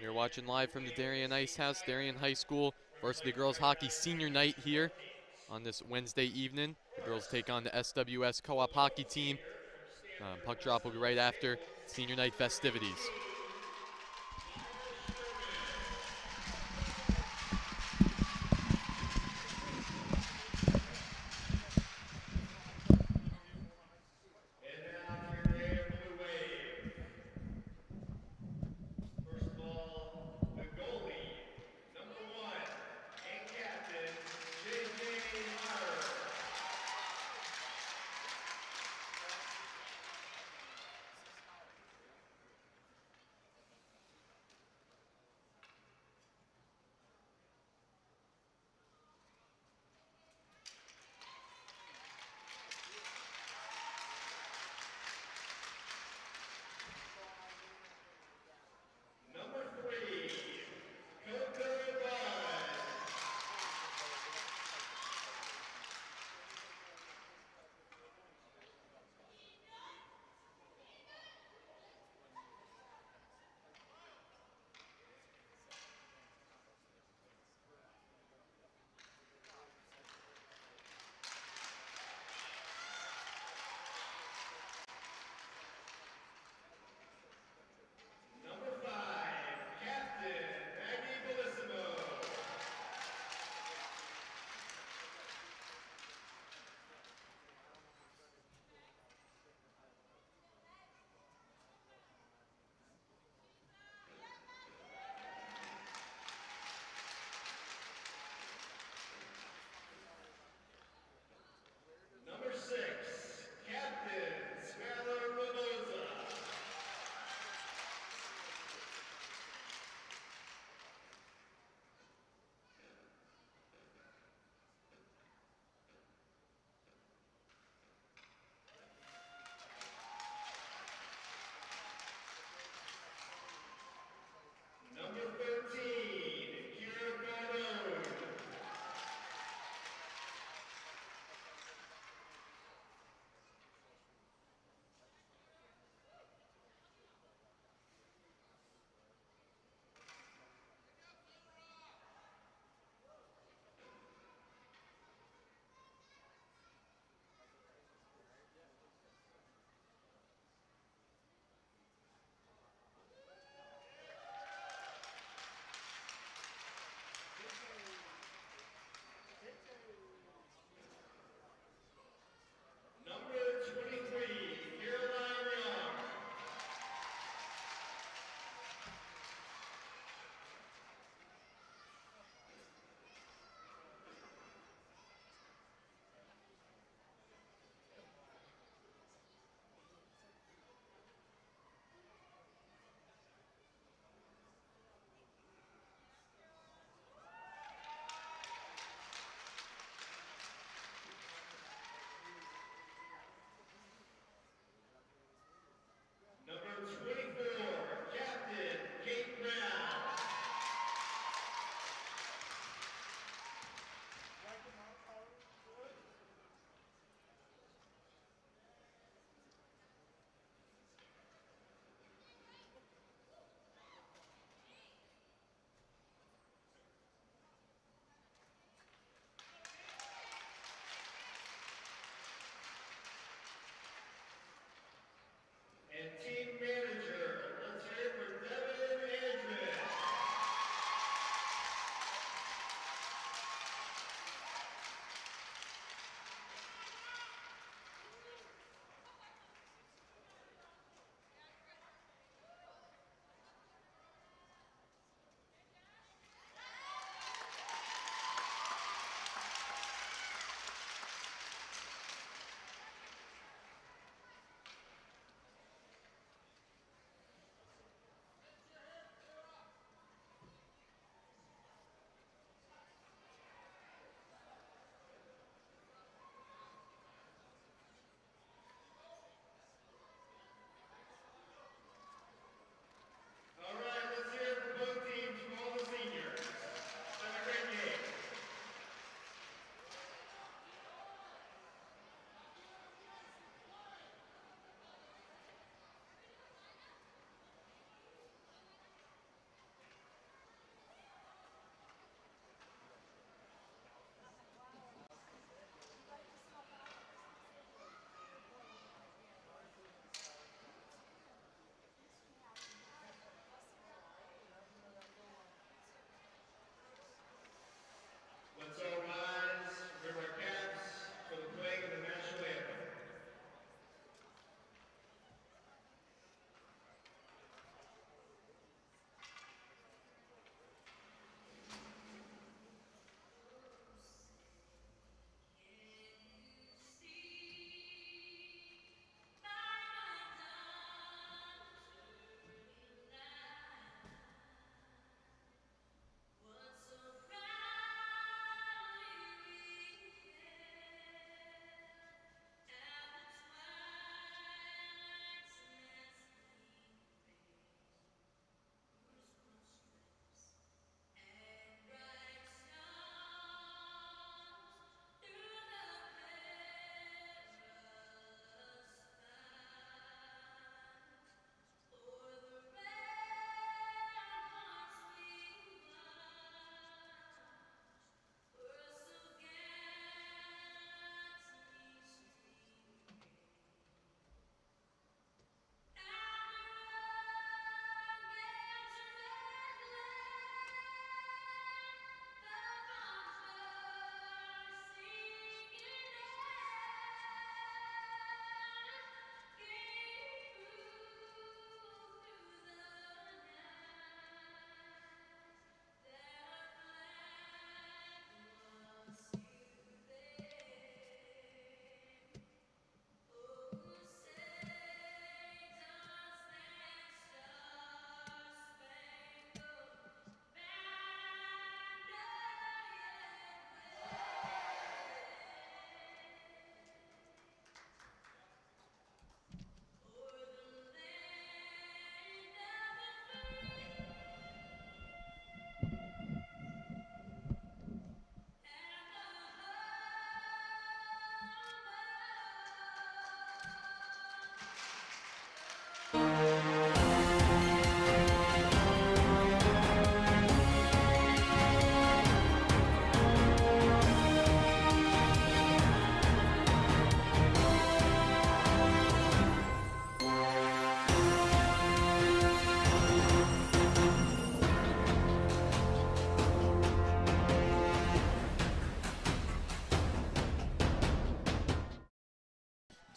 You're watching live from the Darien Ice House, Darien High School Varsity Girls Hockey Senior Night here on this Wednesday evening. The girls take on the SWS Co-op Hockey Team. Puck drop will be right after Senior Night festivities.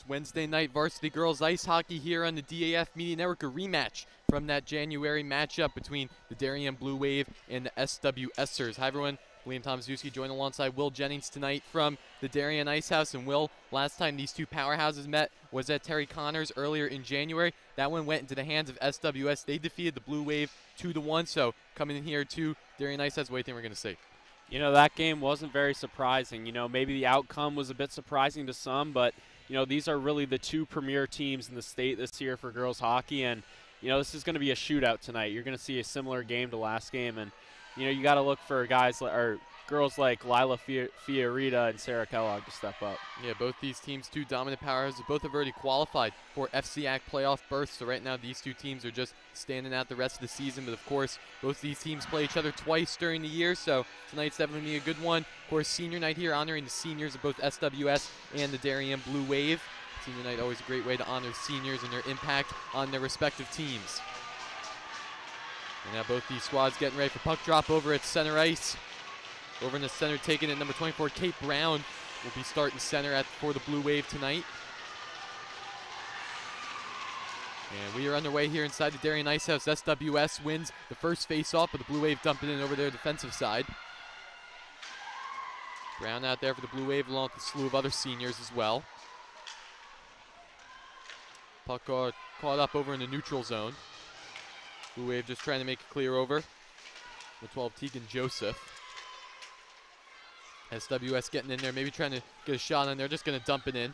It's Wednesday night varsity girls ice hockey here on the DAF Media Network, a rematch from that January matchup between the Darien Blue Wave and the SWSers. Hi everyone, William Tomaszewski joined alongside Will Jennings tonight from the Darien Ice House. And Will, last time these two powerhouses met was at Terry Connors earlier in January. That one went into the hands of SWS. They defeated the Blue Wave 2-1. So coming in here to Darien Ice House, what do you think we're going to see? You know, that game wasn't very surprising. You know, maybe the outcome was a bit surprising to some, but you know, these are really the two premier teams in the state this year for girls hockey, and you know, this is going to be a shootout tonight. You're going to see a similar game to last game, and you know, you got to look for guys or girls like Lila Fiorita and Sarah Kellogg to step up. Yeah, both these teams, two dominant powerhouses, both have already qualified for FCAC playoff berths. So right now, these two teams are just standing out the rest of the season. But of course, both these teams play each other twice during the year, so tonight's definitely a good one. Of course, senior night here, honoring the seniors of both SWS and the Darien Blue Wave. Senior night, always a great way to honor seniors and their impact on their respective teams. And now both these squads getting ready for puck drop over at center ice. Over in the center, taking it, number 24, Kate Brown will be starting center for the Blue Wave tonight. And we are underway here inside the Darien Ice House. SWS wins the first face-off, but the Blue Wave dumping in over their defensive side. Brown out there for the Blue Wave, along with a slew of other seniors as well. Puck caught up over in the neutral zone. Blue Wave just trying to make it clear over. The 12, Tegan Joseph. SWS getting in there, maybe trying to get a shot on there, just going to dump it in.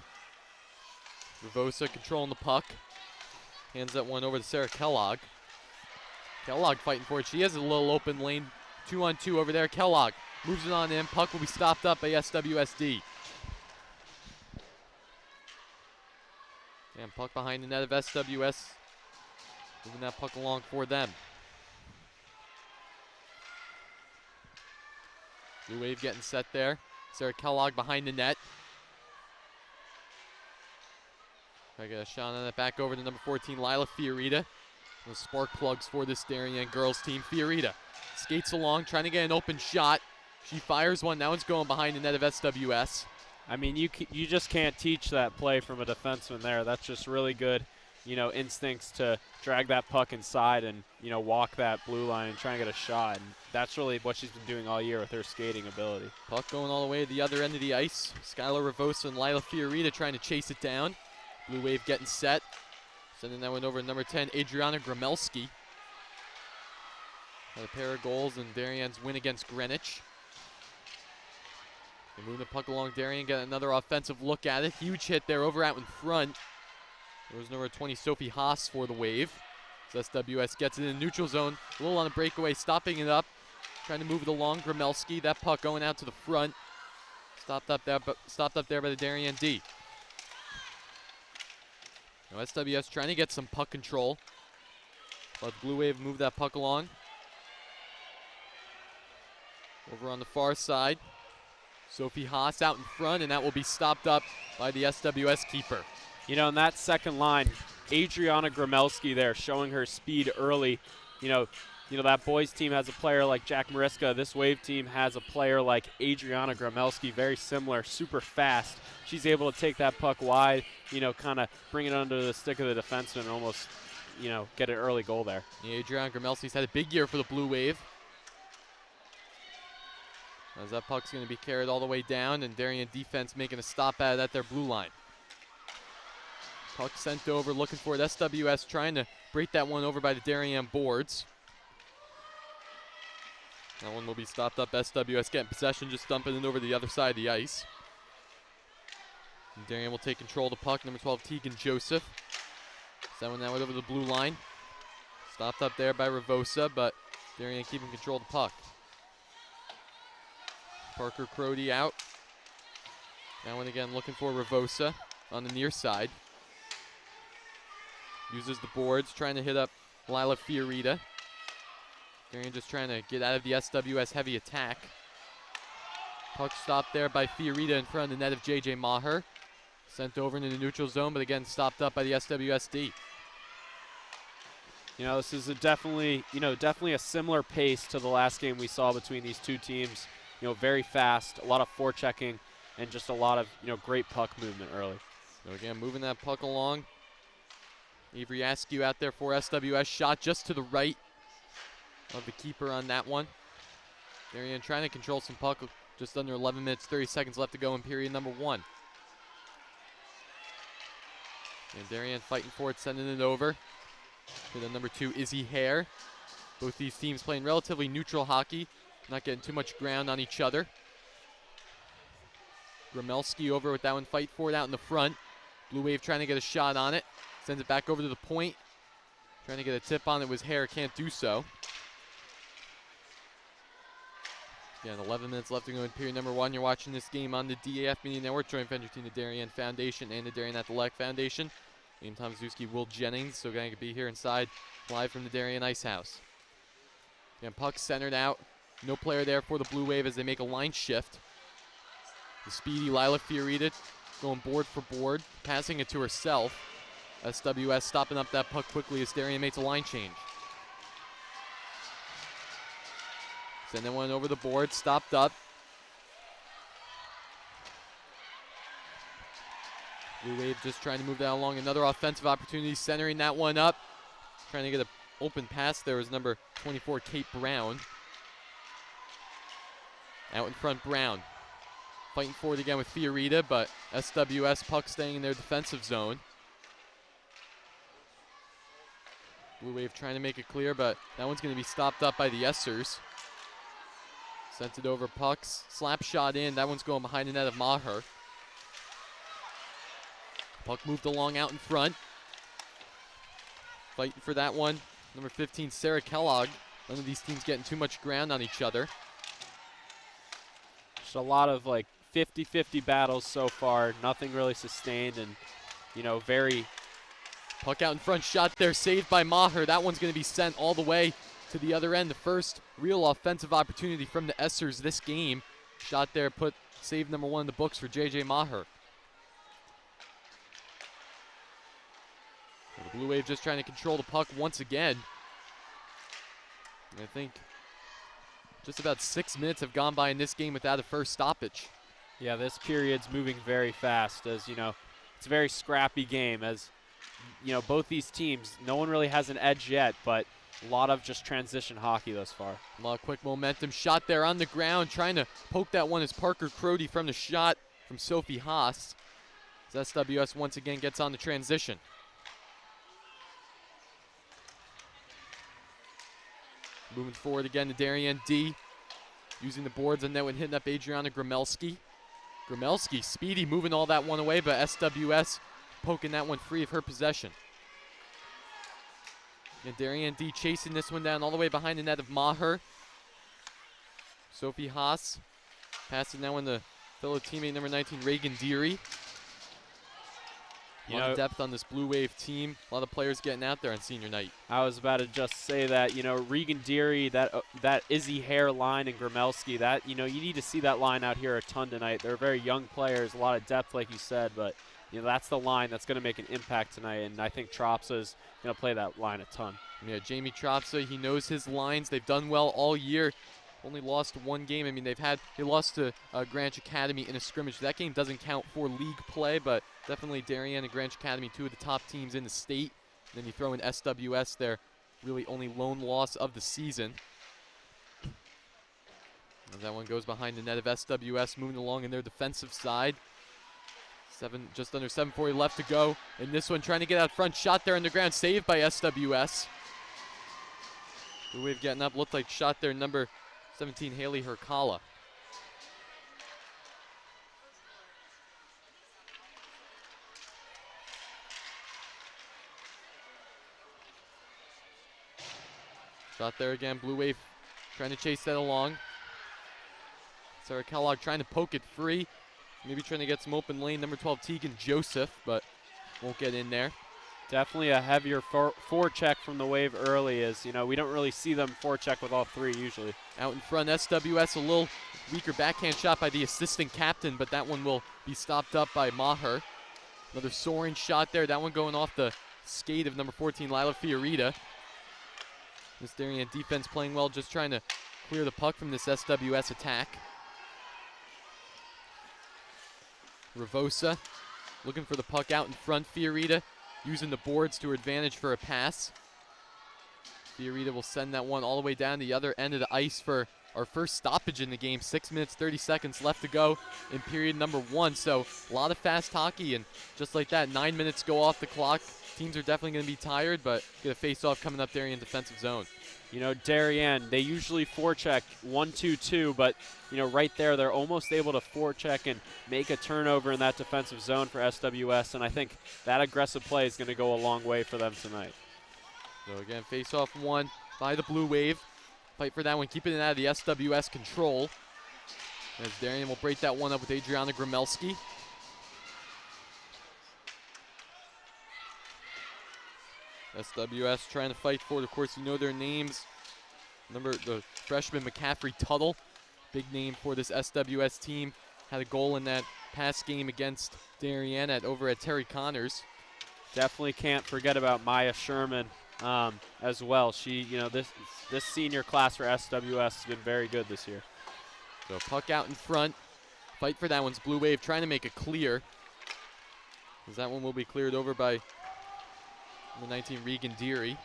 Ravosa controlling the puck. Hands that one over to Sarah Kellogg. Kellogg fighting for it. She has a little open lane, 2-on-2 over there. Kellogg moves it on in. Puck will be stopped up by SWSD. And puck behind the net of SWS. Moving that puck along for them. Blue Wave getting set there. Sarah Kellogg behind the net. I get a shot on that, back over to number 14, Lila Fiorita. The spark plugs for this Darien girls team. Fiorita skates along, trying to get an open shot. She fires one. That one's going behind the net of SWS. I mean, you just can't teach that play from a defenseman there. That's just really good, you know, instincts to drag that puck inside and, you know, walk that blue line and try and get a shot. And that's really what she's been doing all year with her skating ability. Puck going all the way to the other end of the ice. Skylar Ravosa and Lila Fiorita trying to chase it down. Blue Wave getting set. Sending that one over to number 10, Adriana Gramelski. Had a pair of goals in Darien's win against Greenwich. They move the puck along. Darien got another offensive look at it. Huge hit there over out in front. There was number 20, Sophie Haas for the Wave. As SWS gets it in the neutral zone. A little on a breakaway, stopping it up. Trying to move it along. Gramelski, that puck going out to the front. Stopped up there by the Darien D. Now SWS trying to get some puck control. But the Blue Wave move that puck along. Over on the far side. Sophie Haas out in front, and that will be stopped up by the SWS keeper. You know, in that second line, Adriana Gramelski there showing her speed early. You know, that boys team has a player like Jack Mariska. This Wave team has a player like Adriana Gramelski, very similar, super fast. She's able to take that puck wide, you know, kind of bring it under the stick of the defenseman and almost, you know, get an early goal there. Yeah, Adriana Gramelski's had a big year for the Blue Wave. As that puck's going to be carried all the way down, and Darien defense making a stop out at their blue line. Puck sent over, looking for it. SWS trying to break that one over by the Darien boards. That one will be stopped up. SWS getting possession, just dumping it over the other side of the ice. And Darien will take control of the puck. Number 12, Tegan Joseph. Sending that one over the blue line. Stopped up there by Ravosa, but Darien keeping control of the puck. Parker Crody out. That one again looking for Ravosa on the near side. Uses the boards, trying to hit up Lila Fiorita. Darien just trying to get out of the SWS heavy attack. Puck stopped there by Fiorita in front of the net of JJ Maher. Sent over into the neutral zone, but again stopped up by the SWSD. You know, this is definitely a similar pace to the last game we saw between these two teams. You know, very fast, a lot of forechecking, and just a lot of, you know, great puck movement early. So again, moving that puck along. Avery Askew out there for SWS. Shot just to the right of the keeper on that one. Darien trying to control some puck. Just under 11 minutes, 30 seconds left to go in period number 1. And Darien fighting for it, sending it over to the number 2, Izzy Hare. Both these teams playing relatively neutral hockey, not getting too much ground on each other. Gramelski over with that one, fight for it out in the front. Blue Wave trying to get a shot on it. Sends it back over to the point. Trying to get a tip on it was Hare, can't do so. Again, 11 minutes left to go in period number 1. You're watching this game on the DAF Media Network, joint venture between the Darien Foundation and the Darien Athletic Foundation. I'm Tom Zewski, Will Jennings, so going to be here inside live from the Darien Ice House. Again, puck centered out. No player there for the Blue Wave as they make a line shift. The speedy Lila Fiorita going board for board, passing it to herself. SWS stopping up that puck quickly as Darien makes a line change. Sending one over the board, stopped up. Blue Wave just trying to move that along. Another offensive opportunity, centering that one up. Trying to get an open pass there was number 24, Kate Brown. Out in front, Brown. Fighting for it again with Fiorita, but SWS puck staying in their defensive zone. Blue Wave trying to make it clear, but that one's going to be stopped up by the Essers. Sent it over, pucks, slap shot in. That one's going behind the net of Maher. Puck moved along out in front. Fighting for that one. Number 15, Sarah Kellogg. None of these teams getting too much ground on each other. Just a lot of like 50-50 battles so far. Nothing really sustained and, you know, very... Puck out in front, shot there, saved by Maher. That one's going to be sent all the way to the other end. The first real offensive opportunity from the Essers this game. Shot there, put save number 1 in the books for J.J. Maher. The Blue Wave just trying to control the puck once again. And I think just about 6 minutes have gone by in this game without a first stoppage. Yeah, this period's moving very fast as, you know, it's a very scrappy game as, you know, both these teams, no one really has an edge yet, but a lot of just transition hockey thus far. A lot of quick momentum. Shot there on the ground. Trying to poke that one is Parker Crody from the shot from Sophie Haas. As SWS once again gets on the transition. Moving forward again to Darien D. Using the boards and then when hitting up Adriana Gramelski. Gramelski, speedy, moving all that one away, but SWS poking that one free of her possession. And Darien D chasing this one down all the way behind the net of Maher. Sophie Haas passing that one to fellow teammate number 19, Reagan Deary. A lot of depth on this Blue Wave team. A lot of players getting out there on senior night. I was about to just say that, you know, Regan Deary, that Izzy Hare line and Gramelski, that, you know, you need to see that line out here a ton tonight. They're very young players, a lot of depth like you said, but, you know, that's the line that's going to make an impact tonight, and I think Tropsa's going to play that line a ton. Yeah, Jamie Tropsa, he knows his lines. They've done well all year. Only lost one game. I mean, they lost to Greenwich Academy in a scrimmage. That game doesn't count for league play, but definitely Darien and Greenwich Academy, 2 of the top teams in the state. And then you throw in SWS, their really only lone loss of the season. And that one goes behind the net of SWS, moving along in their defensive side. Just under 7:40 left to go. And this one trying to get out front, shot there on the ground, saved by SWS. Blue Wave getting up, looked like shot there, number 17, Haley Herkala. Shot there again, Blue Wave trying to chase that along. Sarah Kellogg trying to poke it free. Maybe trying to get some open lane, number 12, Tegan Joseph, but won't get in there. Definitely a heavier forecheck from the Wave early as, you know, we don't really see them forecheck with all 3 usually. Out in front, SWS, a little weaker backhand shot by the assistant captain, but that one will be stopped up by Maher. Another soaring shot there, that one going off the skate of number 14, Lila Fiorita. This Darien defense playing well, just trying to clear the puck from this SWS attack. Ravosa looking for the puck out in front. Fiorita using the boards to her advantage for a pass. Fiorita will send that one all the way down the other end of the ice for our first stoppage in the game. 6 minutes, 30 seconds left to go in period number 1. So a lot of fast hockey, and just like that, 9 minutes go off the clock. Teams are definitely going to be tired, but get a face-off coming up Darien defensive zone. You know, Darien, they usually forecheck 1-2-2, but, you know, right there, they're almost able to forecheck and make a turnover in that defensive zone for SWS, and I think that aggressive play is going to go a long way for them tonight. So again, face-off 1 by the Blue Wave. Fight for that one, keeping it out of the SWS control. As Darien will break that one up with Adriana Gramelski. SWS trying to fight for it. Of course, you know their names. Number the freshman McCaffrey Tuttle, big name for this SWS team. Had a goal in that past game against Darien over at Terry Connors. Definitely can't forget about Maya Sherman as well. She, you know, this senior class for SWS has been very good this year. So puck out in front. Fight for that one's Blue Wave trying to make it clear. As that one will be cleared over by number 19, Regan Deary.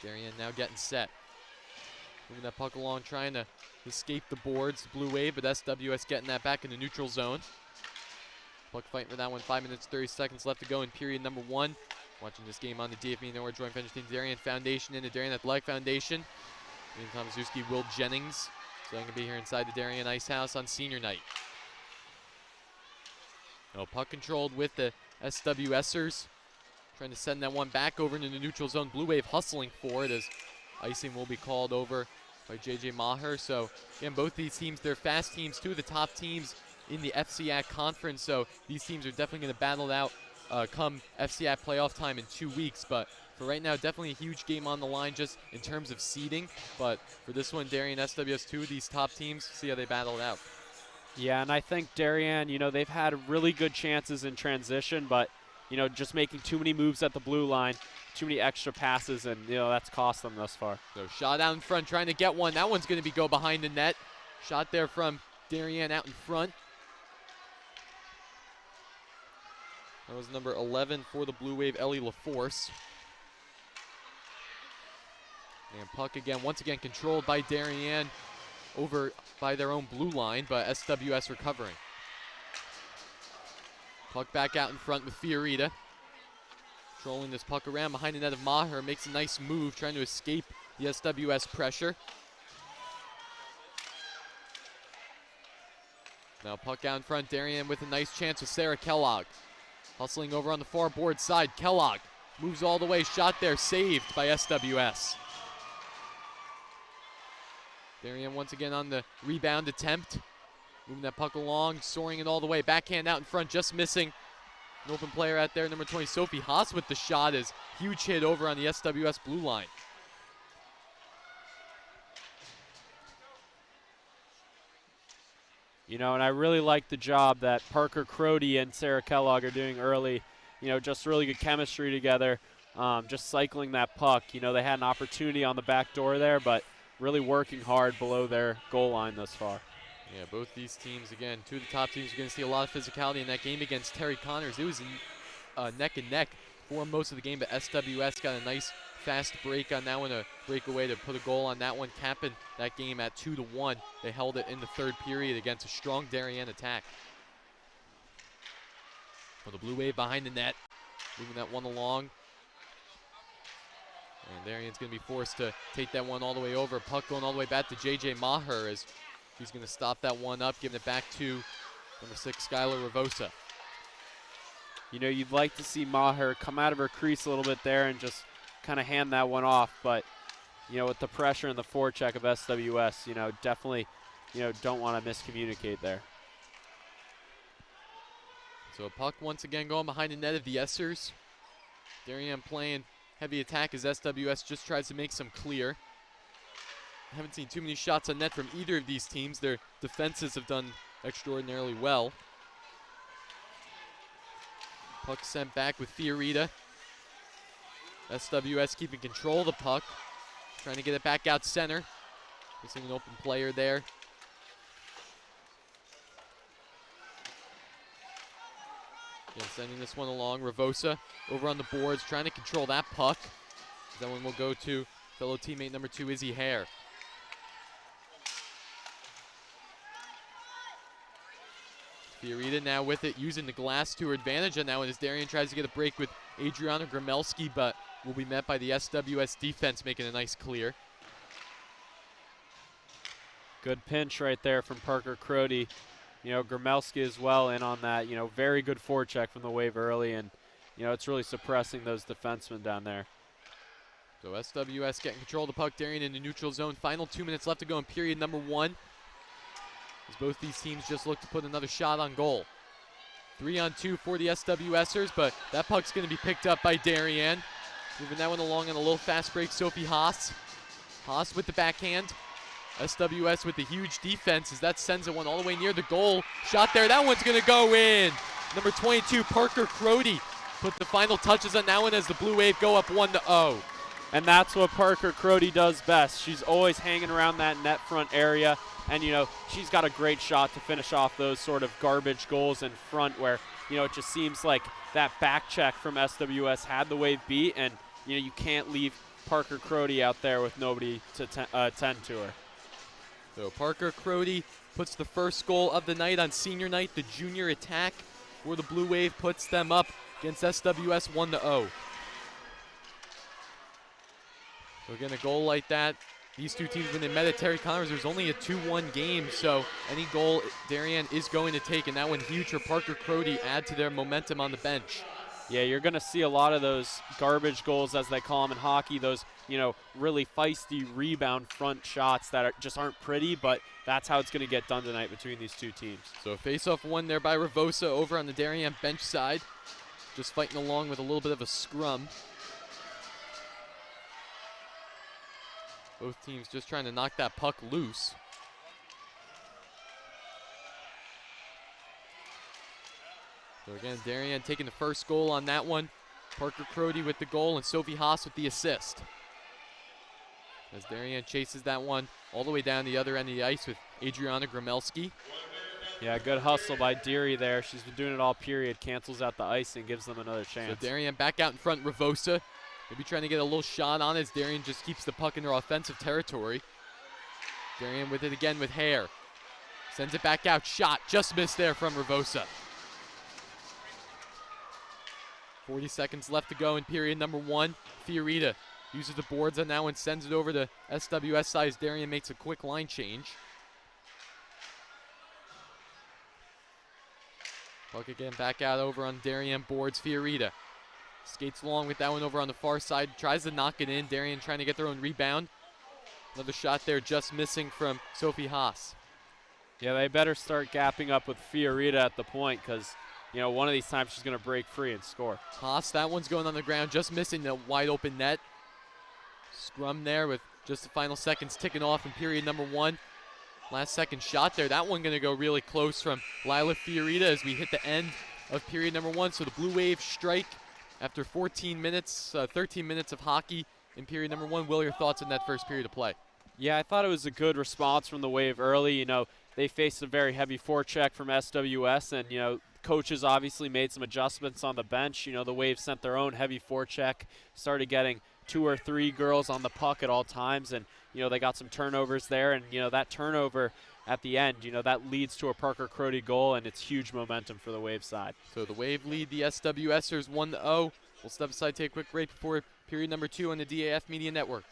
Darien now getting set. Moving that puck along, trying to escape the boards. Blue Wave, but SWS getting that back in the neutral zone. Puck fighting for that one. 5 minutes, 30 seconds left to go in period number 1. Watching this game on the DAF Media joint venture team, Darien Foundation and the Darien Athletic Foundation. Ian Tomaszewski, Will Jennings. So I'm going to be here inside the Darien Ice House on senior night. Oh, puck controlled with the SWSers. Trying to send that one back over into the neutral zone. Blue Wave hustling for it as icing will be called over by J.J. Maher. So, again, both these teams, they're fast teams, 2 of the top teams in the FCAC conference. So these teams are definitely going to battle it out come FCAC playoff time in 2 weeks. But for right now, definitely a huge game on the line just in terms of seeding. But for this one, Darien SWS, 2 of these top teams, see how they battle it out. Yeah, and I think Darien, you know, they've had really good chances in transition, but, you know, just making too many moves at the blue line, too many extra passes, and, you know, that's cost them thus far. So shot out in front, trying to get one. That one's going to be go behind the net. Shot there from Darien out in front. That was number 11 for the Blue Wave, Ellie LaForce. And puck again, once again controlled by Darien over by their own blue line, but SWS recovering. Puck back out in front with Fiorita. Controlling this puck around behind the net of Maher, makes a nice move, trying to escape the SWS pressure. Now puck out in front, Darien with a nice chance with Sarah Kellogg. Hustling over on the far board side, Kellogg moves all the way, shot there, saved by SWS. Darien once again on the rebound attempt. Moving that puck along, soaring it all the way. Backhand out in front, just missing. An open player out there, number 20, Sophie Haas with the shot. Is huge hit over on the SWS blue line. You know, and I really like the job that Parker Crody and Sarah Kellogg are doing early. You know, just really good chemistry together, just cycling that puck. You know, they had an opportunity on the back door there, but really working hard below their goal line thus far. Yeah, both these teams, again, 2 of the top teams, are going to see a lot of physicality in that game against Terry Connors. It was neck and neck for most of the game, but SWS got a nice fast break on that one, a breakaway to put a goal on that one, capping that game at 2-1. They held it in the 3rd period against a strong Darien attack. Well, the Blue Wave behind the net, moving that one along. And Darien's going to be forced to take that one all the way over. Puck going all the way back to J.J. Maher as he's going to stop that one up, giving it back to number 6, Skylar Ravosa. You know, you'd like to see Maher come out of her crease a little bit there and just kind of hand that one off, but, you know, with the pressure and the forecheck of SWS, you know, definitely, you know, don't want to miscommunicate there. So a puck once again going behind the net of the Essers. Darien playing heavy attack as SWS just tries to make some clear. Haven't seen too many shots on net from either of these teams. Their defenses have done extraordinarily well. Puck sent back with Fiorita. SWS keeping control of the puck. Trying to get it back out center. Missing an open player there. Again, sending this one along. Ravosa over on the boards, trying to control that puck. That one will go to fellow teammate number 2, Izzy Hare. Fiorita now with it, using the glass to her advantage. And now as Darien tries to get a break with Adriana Gramelski, but will be met by the SWS defense making a nice clear. Good pinch right there from Parker Crody. You know, Gramelski as well in on that. You know, very good forecheck from the Wave early, and, you know, it's really suppressing those defensemen down there. So SWS getting control of the puck. Darien in the neutral zone. Final 2 minutes left to go in period number 1. As both these teams just look to put another shot on goal. 3-on-2 for the SWSers, but that puck's going to be picked up by Darien. Moving that one along on a little fast break, Sophie Haas. Haas with the backhand. SWS with the huge defense as that sends it one all the way near the goal. Shot there, that one's going to go in. Number 22, Parker Crody, put the final touches on that one as the Blue Wave go up 1-0. And that's what Parker Crody does best. She's always hanging around that net front area. And, you know, she's got a great shot to finish off those sort of garbage goals in front where, you know, it just seems like that back check from SWS had the Wave beat. And, you know, you can't leave Parker Crody out there with nobody to tend to her. So Parker Crody puts the first goal of the night on senior night. The junior attack for the Blue Wave puts them up against SWS 1-0. So again, a goal like that, these two teams, when they met at Terry Connors, there's only a 2-1 game, so any goal Darien is going to take, and that one huge for Parker Crody, add to their momentum on the bench. Yeah, you're going to see a lot of those garbage goals, as they call them in hockey, those, you know, really feisty rebound front shots that just aren't pretty, but that's how it's going to get done tonight between these two teams. So a face-off won there by Ravosa over on the Darien bench side, just fighting along with a little bit of a scrum. Both teams just trying to knock that puck loose. So again, Darien taking the first goal on that one. Parker Crody with the goal and Sophie Haas with the assist. As Darien chases that one all the way down the other end of the ice with Adriana Gramelski. Yeah, good hustle by Deary there. She's been doing it all period. Cancels out the ice and gives them another chance. So Darien back out in front, Ravosa. Maybe trying to get a little shot on as Darien just keeps the puck in their offensive territory. Darien with it again with Hare. Sends it back out, shot, just missed there from Ravosa. 40 seconds left to go in period number 1. Fiorita uses the boards on that one, sends it over to SWS side as Darien makes a quick line change. Puck again back out over on Darien boards, Fiorita. Skates along with that one over on the far side, tries to knock it in. Darien trying to get their own rebound. Another shot there, just missing from Sophie Haas. Yeah, they better start gapping up with Fiorita at the point because, you know, one of these times she's going to break free and score. Haas, that one's going on the ground, just missing the wide open net. Scrum there with just the final seconds ticking off in period number 1. Last second shot there. That one going to go really close from Lila Fiorita as we hit the end of period number 1. So the Blue Wave strike after 13 minutes of hockey in period number 1. Will, your thoughts on that first period of play? Yeah, I thought it was a good response from the Wave early. You know, they faced a very heavy forecheck from SWS, and, you know, coaches obviously made some adjustments on the bench. You know, the Wave sent their own heavy forecheck, started getting 2 or 3 girls on the puck at all times, and, you know, they got some turnovers there, and, you know, that turnover at the end, you know, that leads to a Parker Crody goal, and it's huge momentum for the Wave side. So the Wave lead the SWSers 1-0. We'll step aside, take a quick break before period number 2 on the DAF Media Network.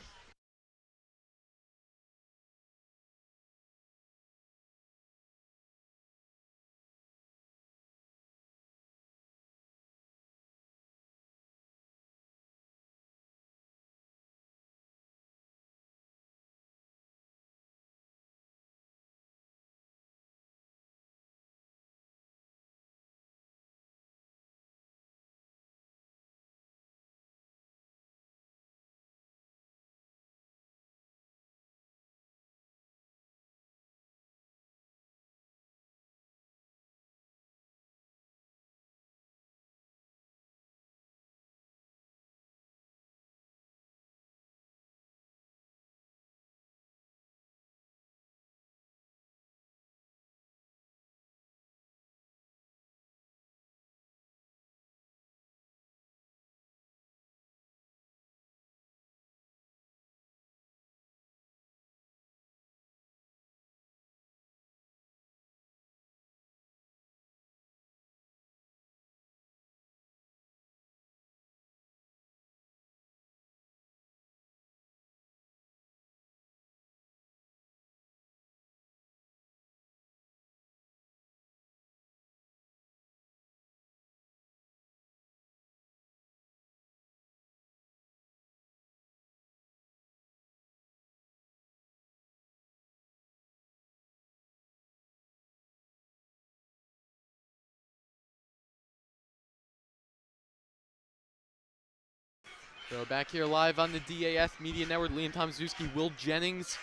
So back here live on the DAF Media Network, Liam Tomaszewski, Will Jennings.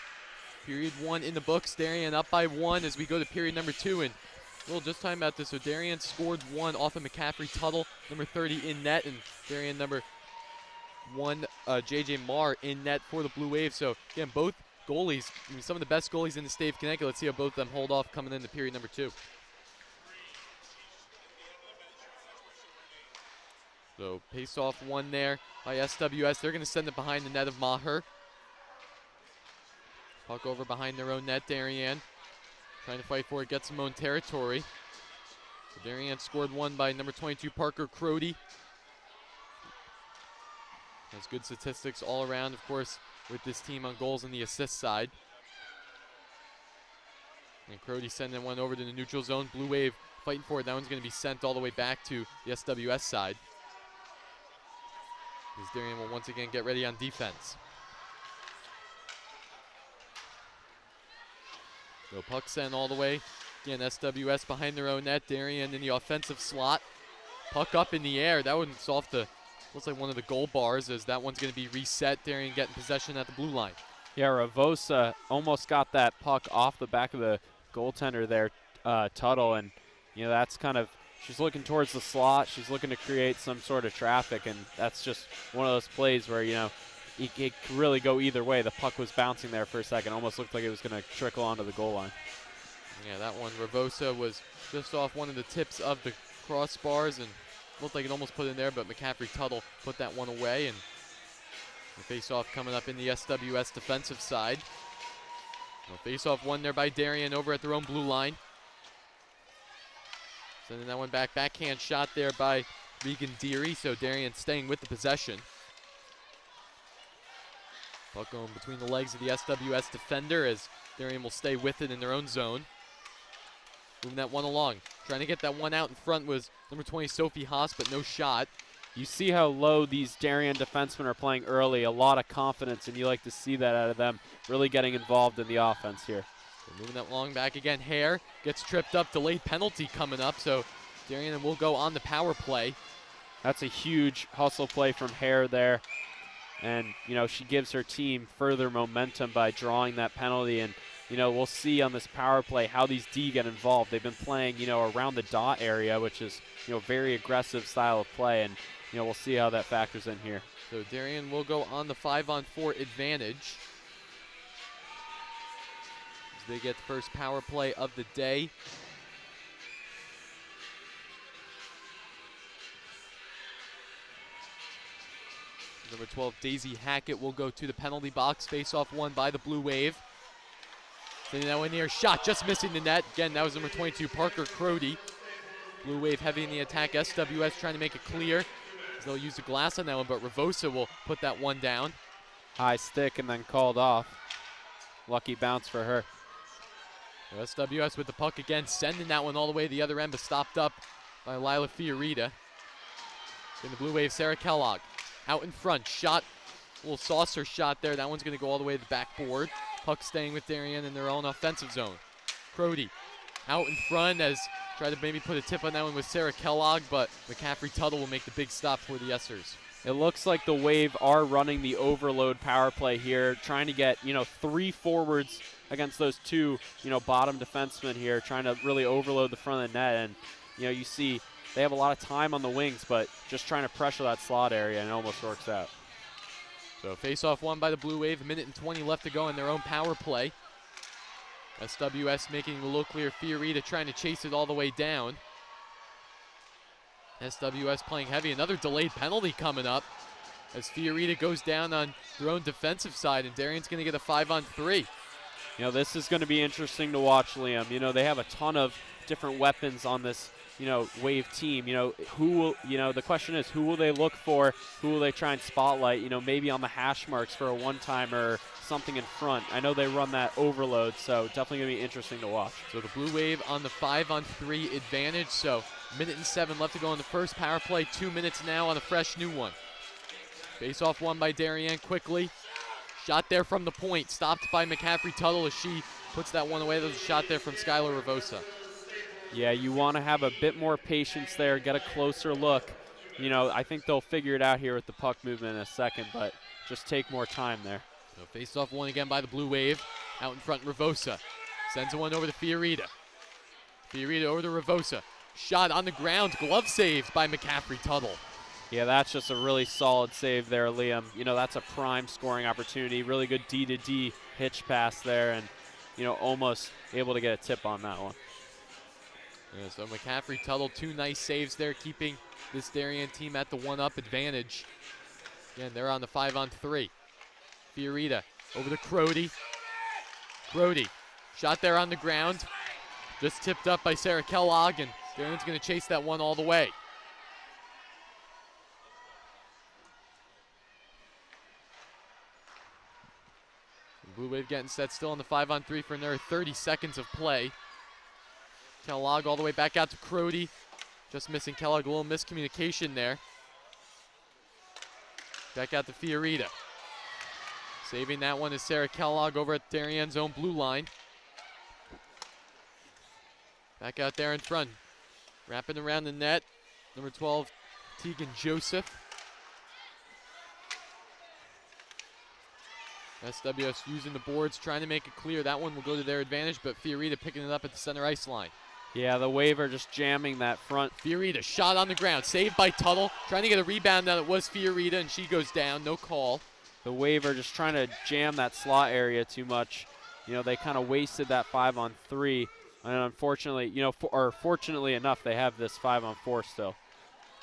Period 1 in the books. Darien up by 1 as we go to period number 2. And Will, just talking about this, so Darien scored 1 off of McCaffrey Tuttle, number 30 in net, and Darien number 1, J.J. Marr in net for the Blue Wave. So again, both goalies, I mean, some of the best goalies in the state of Connecticut. Let's see how both of them hold off coming into period number 2. So pace off 1 there by SWS. They're going to send it behind the net of Maher. Puck over behind their own net. Darien trying to fight for it, get some own territory. So Darien scored 1 by number 22, Parker Crody. Has good statistics all around, of course, with this team on goals and the assist side. And Crody sending one over to the neutral zone. Blue Wave fighting for it. That one's going to be sent all the way back to the SWS side. As Darien will once again get ready on defense. So puck sent all the way. Again, SWS behind their own net. Darien in the offensive slot. Puck up in the air. That one's off the, looks like one of the goal bars, as that one's going to be reset. Darien getting possession at the blue line. Yeah, Ravosa almost got that puck off the back of the goaltender there, Tuttle, and that's kind of, she's looking towards the slot. She's looking to create some sort of traffic, and that's just one of those plays where it could really go either way. The puck was bouncing there for a second, almost looked like it was going to trickle onto the goal line. Yeah, that one, Ravosa was just off one of the tips of the crossbars and looked like it almost put in there, but McCaffrey Tuttle put that one away, and the face-off coming up in the SWS defensive side. Well, face-off 1 there by Darien over at their own blue line. Sending that one back, backhand shot there by Regan Deary, so Darien staying with the possession. Puck going between the legs of the SWS defender as Darien will stay with it in their own zone. Moving that one along. Trying to get that one out in front was number 20, Sophie Haas, but no shot. You see how low these Darien defensemen are playing early. A lot of confidence, and you like to see that out of them, really getting involved in the offense here. So moving that long back again. Hare gets tripped up. Delayed penalty coming up, so Darien will go on the power play. That's a huge hustle play from Hare there. And, she gives her team further momentum by drawing that penalty. And, we'll see on this power play how these D get involved. They've been playing, around the dot area, which is, very aggressive style of play. And, we'll see how that factors in here. So Darien will go on the 5-on-4 advantage. As they get the first power play of the day. Number 12, Daisy Hackett will go to the penalty box. Face-off 1 by the Blue Wave. Sending that one near, shot just missing the net. Again, that was number 22, Parker Crody. Blue Wave heavy in the attack. SWS trying to make it clear. They'll use the glass on that one, but Ravosa will put that one down. High stick and then called off. Lucky bounce for her. So SWS with the puck again, sending that one all the way to the other end, but stopped up by Lila Fiorita. In the Blue Wave, Sarah Kellogg. Out in front, shot, a little saucer shot there. That one's going to go all the way to the backboard. Puck staying with Darien in their own offensive zone. Crody out in front as tried to maybe put a tip on that one with Sarah Kellogg, but McCaffrey Tuttle will make the big stop for the Essers. It looks like the Wave are running the overload power play here, trying to get, 3 forwards against those 2, bottom defensemen here, trying to really overload the front of the net. And, you see they have a lot of time on the wings, but just trying to pressure that slot area, and it almost works out. So face-off 1 by the Blue Wave, 1:20 left to go in their own power play. SWS making the look clear. Fiorita trying to chase it all the way down. SWS playing heavy. Another delayed penalty coming up as Fiorita goes down on their own defensive side, and Darien's going to get a 5-on-3. This is going to be interesting to watch, Liam. They have a ton of different weapons on this, Wave team. Who will, the question is, who will they look for? Who will they try and spotlight? Maybe on the hash marks for a one-timer or something in front. I know they run that overload, so definitely going to be interesting to watch. So the Blue Wave on the 5-on-3 advantage. So 1:07 left to go in the first power play. 2 minutes now on a fresh new one. Face-off 1 by Darien quickly. Shot there from the point. Stopped by McCaffrey Tuttle as she puts that one away. There's a shot there from Skylar Ravosa. Yeah, you want to have a bit more patience there, get a closer look. you know, I think they'll figure it out here with the puck movement in a second, but just take more time there. So face off one again by the Blue Wave. Out in front, Ravosa sends one over to Fiorita. Fiorita over to Ravosa. Shot on the ground, glove saved by McCaffrey Tuttle. Yeah, that's just a really solid save there, Liam. You know, that's a prime scoring opportunity. Really good D-to-D hitch pass there, and, you know, almost able to get a tip on that one. Yeah, so McCaffrey Tuttle, 2 nice saves there, keeping this Darien team at the 1-up advantage. Again, they're on the 5-on-3. Fiorita over to Crody. Crody, shot there on the ground. Just tipped up by Sarah Kellogg, and Darien's going to chase that one all the way. Blue Wave getting set still on the 5-on-3 for another 30 seconds of play. Kellogg all the way back out to Crody. Just missing Kellogg, a little miscommunication there. Back out to Fiorita. Saving that one is Sarah Kellogg over at Darien's own blue line. Back out there in front. Wrapping around the net. Number 12, Tegan Joseph. SWS using the boards, trying to make it clear. That one will go to their advantage, but Fiorita picking it up at the center ice line. Yeah, the Wave are just jamming that front. Fiorita, shot on the ground, saved by Tuttle. Trying to get a rebound, now it was Fiorita, and she goes down, no call. The Wave are just trying to jam that slot area too much. You know, they kind of wasted that 5-on-3, and unfortunately, you know, or fortunately enough, they have this 5-on-4 still.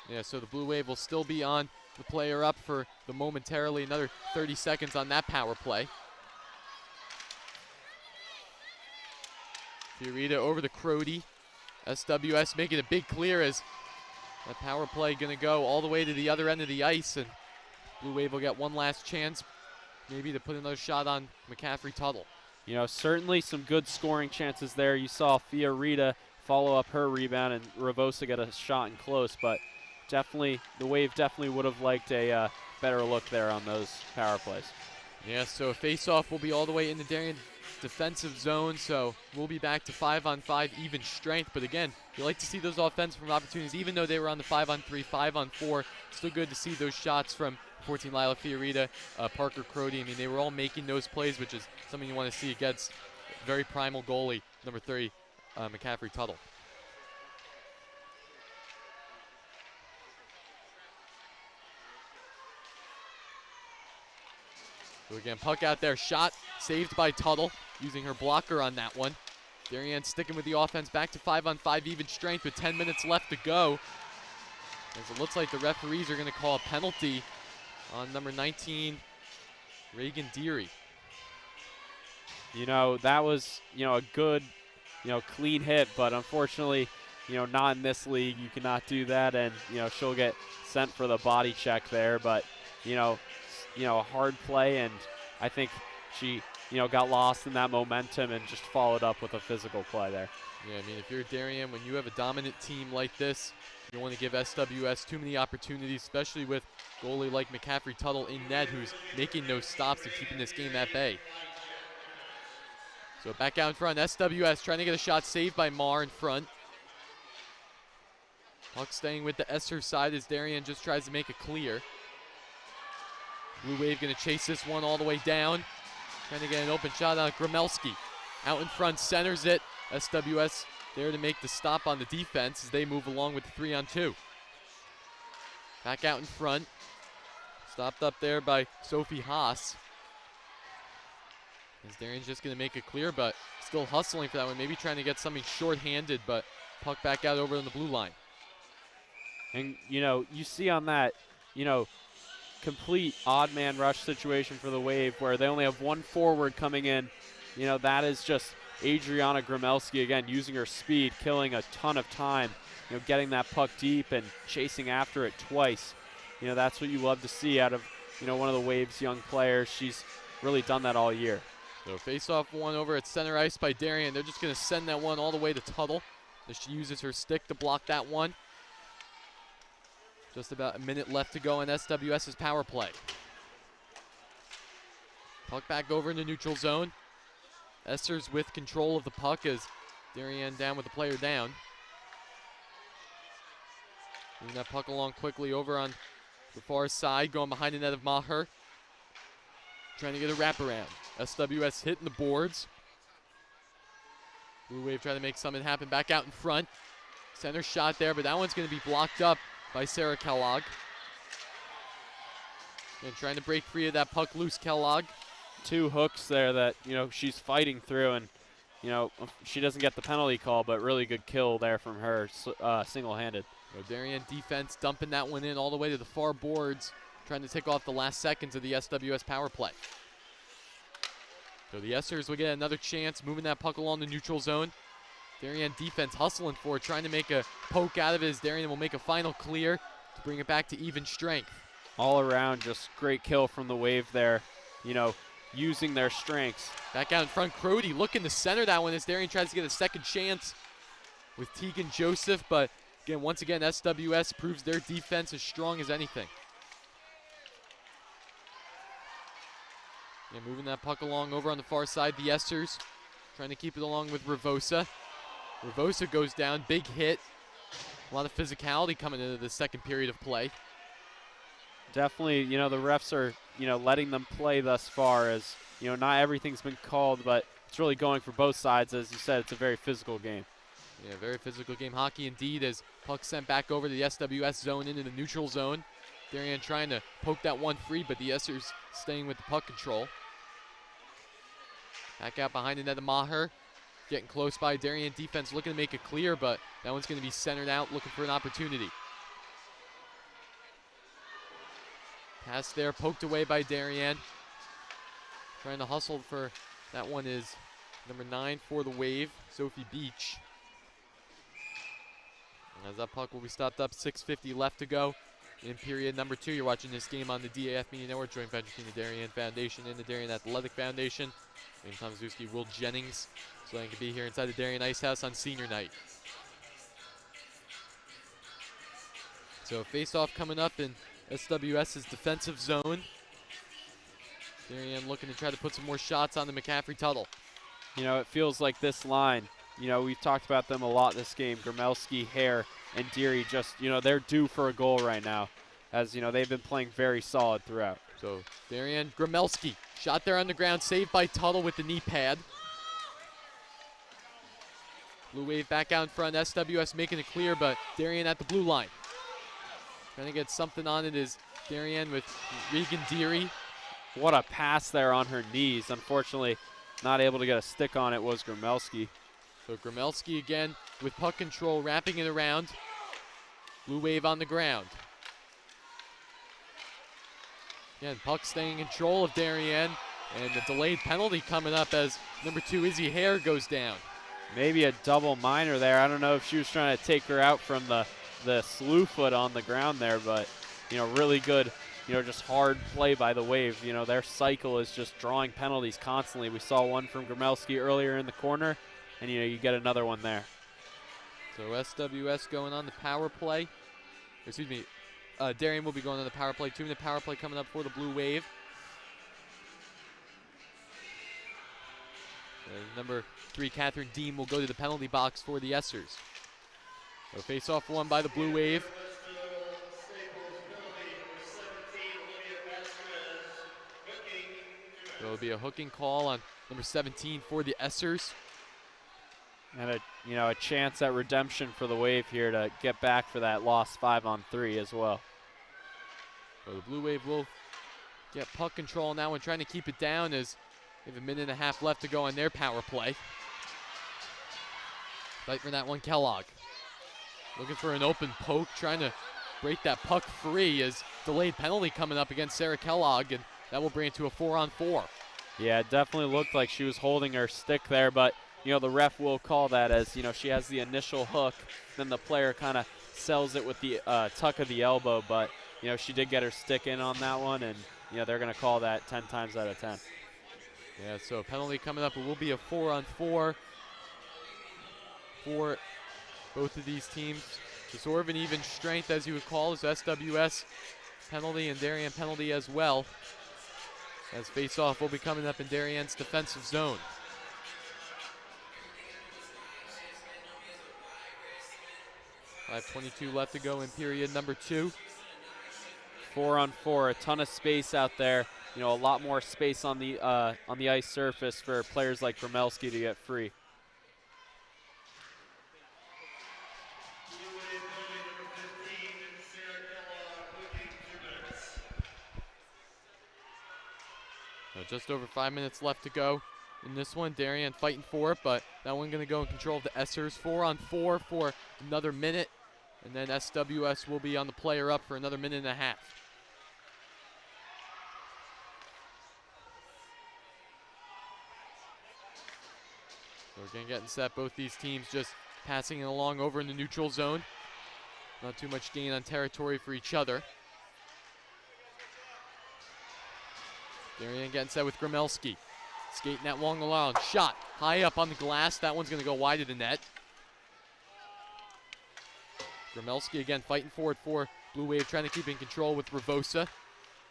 Yeah, so the Blue Wave will still be on the player up for the momentarily another 30 seconds on that power play. Fiorita over to Crody. SWS making a big clear as that power play going to go all the way to the other end of the ice, and Blue Wave will get one last chance maybe to put another shot on McCaffrey Tuttle. You know, certainly some good scoring chances there. You saw Fiorita follow up her rebound and Ravosa get a shot in close, but definitely, the Wave definitely would have liked a better look there on those power plays. Yeah, so a face-off will be all the way in the Darien defensive zone, so we'll be back to 5-on-5 even strength. But again, you like to see those offensive opportunities, even though they were on the 5-on-3, 5-on-4. Still good to see those shots from 14 Lila Fiorita, Parker Crody. I mean, they were all making those plays, which is something you want to see against very primal goalie, number 30, McCaffrey Tuttle. So again, puck out there, shot, saved by Tuttle, using her blocker on that one. Darien sticking with the offense, back to 5-on-5 even strength with 10 minutes left to go. As it looks like the referees are going to call a penalty on number 19, Reagan Deary. You know, that was, you know, a good, you know, clean hit, but unfortunately, you know, not in this league. You cannot do that, and, you know, she'll get sent for the body check there, but, you know, a hard play, and I think she, you know, got lost in that momentum and just followed up with a physical play there. Yeah, I mean, if you're Darien, when you have a dominant team like this, you don't want to give SWS too many opportunities, especially with goalie like McCaffrey Tuttle in net, who's making those stops and keeping this game at bay. So back out in front, SWS trying to get a shot, saved by Marr in front. Puck staying with the Esser side as Darien just tries to make it clear. Blue Wave going to chase this one all the way down. Trying to get an open shot on Gromelski. Out in front, centers it. SWS there to make the stop on the defense as they move along with the 3-on-2. Back out in front. Stopped up there by Sophie Haas. As Darien's just going to make it clear, but still hustling for that one. Maybe trying to get something short-handed, but puck back out over on the blue line. And, you know, you see on that, you know, complete odd man rush situation for the Wave where they only have one forward coming in. You know, that is just Adriana Gromelski again using her speed, killing a ton of time, you know, getting that puck deep and chasing after it twice. You know, that's what you love to see out of, you know, one of the Wave's young players. She's really done that all year. So face-off one over at center ice by Darien. They're just going to send that one all the way to Tuttle as she uses her stick to block that one. Just about a minute left to go in SWS's power play. Puck back over in the neutral zone. Esser's with control of the puck as Darien down with the player down. Moving that puck along quickly over on the far side, going behind the net of Maher. Trying to get a wraparound. SWS hitting the boards. Blue Wave trying to make something happen back out in front. Center shot there, but that one's going to be blocked up by Sarah Kellogg. And trying to break free of that puck loose, Kellogg. 2 hooks there that, she's fighting through, and, she doesn't get the penalty call, but really good kill there from her, single-handed. Darien defense dumping that one in all the way to the far boards, trying to take off the last seconds of the SWS power play. So the Essers will get another chance, moving that puck along the neutral zone. Darien defense hustling for it, trying to make a poke out of it as Darien will make a final clear to bring it back to even strength. All around, just great kill from the Wave there, using their strengths. Back out in front, Crody looking to center that one as Darien tries to get a second chance with Tegan Joseph, but again, once again, SWS proves their defense as strong as anything. Yeah, moving that puck along over on the far side, the Essers trying to keep it along with Ravosa. Ravosa goes down, big hit. A lot of physicality coming into the second period of play. Definitely, the refs are, letting them play thus far as, not everything's been called, but it's really going for both sides. As you said, it's a very physical game. Yeah, very physical game. Hockey indeed, as puck sent back over the SWS zone into the neutral zone. Darien trying to poke that one free, but the Essers staying with the puck control. Back out behind the net of Maher. Getting close by. Darien defense looking to make it clear, but that one's going to be centered out, looking for an opportunity. Pass there, poked away by Darien. Trying to hustle for that one is number 9 for the Wave, Sophie Beach. And as that puck will be stopped up, 6:50 left to go in period number 2. You're watching this game on the DAF Media Network, joint venture between the Darien Foundation and the Darien Athletic Foundation. William Tomaszewski, Will Jennings, so they can be here inside the Darien Ice House on senior night. So face-off coming up in SWS's defensive zone. Darien looking to try to put some more shots on the McCaffrey-Tuttle. It feels like this line, we've talked about them a lot this game. Grmelski, Hare, and Deary just, they're due for a goal right now. As, they've been playing very solid throughout. So Darien Grmelski, shot there on the ground, saved by Tuttle with the knee pad. Blue Wave back out in front, SWS making it clear, but Darien at the blue line. Trying to get something on it is Darien with Regan Deary. What a pass there on her knees. Unfortunately, not able to get a stick on it was Grmelski. So Grmelski again with puck control, wrapping it around. Blue Wave on the ground. Again, puck staying in control of Darien, and the delayed penalty coming up as number 2 Izzy Hare goes down. Maybe a double minor there. I don't know if she was trying to take her out from the slew foot on the ground there, but really good, just hard play by the Wave. Their cycle is just drawing penalties constantly. We saw one from Grmelski earlier in the corner, and you get another one there. So SWS going on the power play. Excuse me, Darien will be going on the power play. 2-minute power play coming up for the Blue Wave. Number 3, Catherine Dean, will go to the penalty box for the Essers. So face-off won by the Blue Wave. So it'll be a hooking call on number 17 for the Essers. And a chance at redemption for the Wave here to get back for that lost 5-on-3 as well. So the Blue Wave will get puck control on that one, trying to keep it down as they have a minute and a half left to go on their power play. Fight for that one, Kellogg. Looking for an open poke, trying to break that puck free as delayed penalty coming up against Sarah Kellogg, and that will bring it to a 4-on-4. Yeah, it definitely looked like she was holding her stick there, but the ref will call that as, she has the initial hook, then the player kind of sells it with the tuck of the elbow, but, she did get her stick in on that one, and, they're going to call that 10 times out of 10. Yeah, so penalty coming up. It will be a 4-on-4 for both of these teams. So sort of an even strength, as you would call, is SWS penalty and Darien penalty as well. As face-off will be coming up in Darien's defensive zone. 5:22 left to go in period number 2. 4-on-4, a ton of space out there. You know, a lot more space on the ice surface for players like Gromelski to get free. So just over 5 minutes left to go in this one. Darien fighting for it, but that one going to go in control of the Essers. 4-on-4 for another minute, and then SWS will be on the player up for another minute and a half. So again, getting set. Both these teams just passing it along over in the neutral zone. Not too much gain on territory for each other. Darien getting set with Gromelski. Skating that long along. Shot high up on the glass. That one's going to go wide of the net. Gromelski again fighting forward for Blue Wave, trying to keep in control with Ravosa.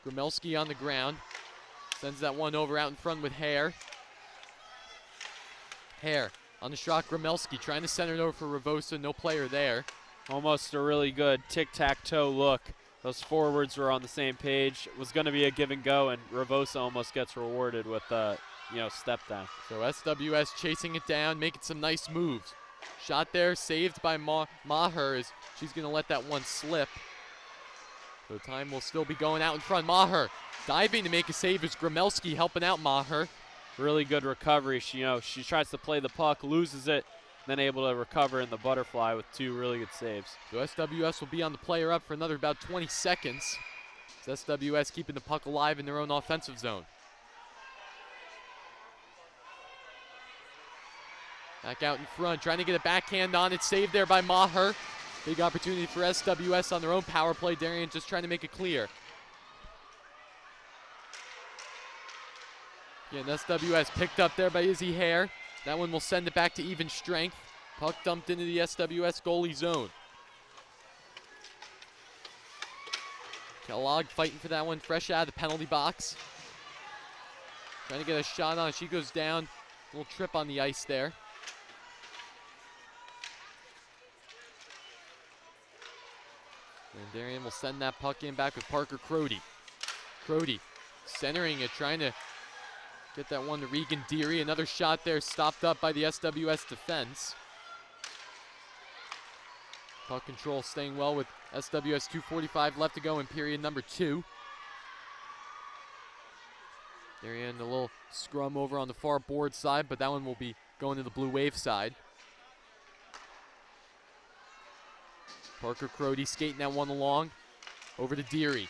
Gromelski on the ground. Sends that one over out in front with Hare. Hare on the shot. Gromelski trying to center it over for Ravosa. No player there. Almost a really good tic-tac-toe look. Those forwards were on the same page. It was going to be a give and go, and Ravosa almost gets rewarded with step down. So SWS chasing it down, making some nice moves. Shot there, saved by Maher, as she's going to let that one slip. So time will still be going out in front. Maher diving to make a save as Gromelski helping out Maher. Really good recovery. She tries to play the puck, loses it, then able to recover in the butterfly with 2 really good saves. So SWS will be on the player up for another about 20 seconds. As SWS keeping the puck alive in their own offensive zone. Back out in front, trying to get a backhand on it. Saved there by Maher. Big opportunity for SWS on their own power play. Darien just trying to make it clear. Again, SWS picked up there by Izzy Hare. That one will send it back to even strength. Puck dumped into the SWS goalie zone. Kellogg fighting for that one, fresh out of the penalty box. Trying to get a shot on it. She goes down. A little trip on the ice there. And Darien will send that puck in back with Parker Crody. Crody centering it, trying to get that one to Regan Deary. Another shot there stopped up by the SWS defense. Puck control staying well with SWS. 2:45 left to go in period number 2. Darien a little scrum over on the far board side, but that one will be going to the Blue Wave side. Parker Crody skating that one along over to Deary.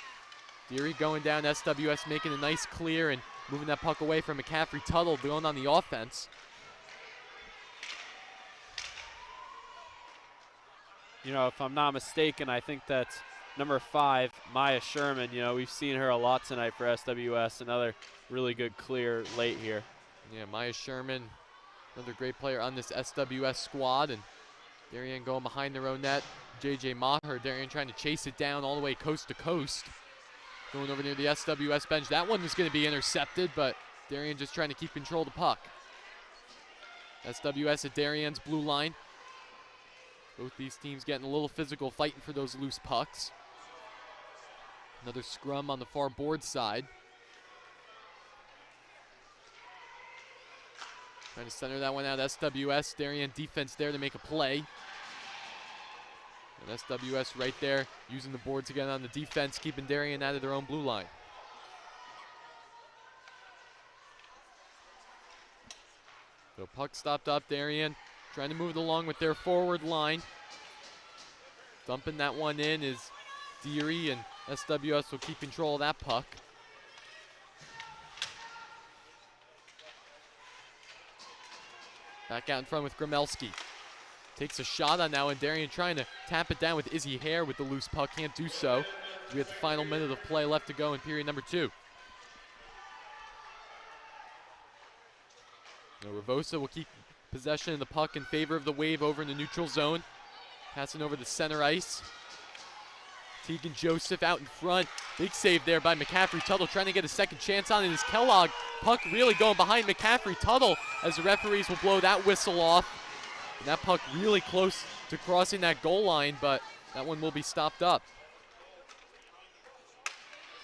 Deary going down, SWS making a nice clear and moving that puck away from McCaffrey. Tuttle going on the offense. You know, if I'm not mistaken, I think that's number 5, Maya Sherman. You know, we've seen her a lot tonight for SWS. Another really good clear late here. Yeah, Maya Sherman, another great player on this SWS squad. And Darien going behind their own net. JJ Maher, Darien trying to chase it down all the way coast to coast. Going over near the SWS bench. That one was going to be intercepted, but Darien just trying to keep control of the puck. SWS at Darien's blue line. Both these teams getting a little physical, fighting for those loose pucks. Another scrum on the far board side. Trying to center that one out. SWS, Darien defense there to make a play. And SWS right there using the boards again on the defense, keeping Darien out of their own blue line. So puck stopped up, Darien trying to move it along with their forward line. Dumping that one in is Deary, and SWS will keep control of that puck. Back out in front with Gromelski. Takes a shot on now, and Darien trying to tap it down with Izzy Hare with the loose puck. Can't do so. We have the final minute of play left to go in period number 2. Now Ravosa will keep possession of the puck in favor of the Wave over in the neutral zone. Passing over the center ice. Tegan Joseph out in front. Big save there by McCaffrey. Tuttle trying to get a second chance on it. Is Kellogg. Puck really going behind McCaffrey. Tuttle, as the referees will blow that whistle off. And that puck really close to crossing that goal line, but that one will be stopped up.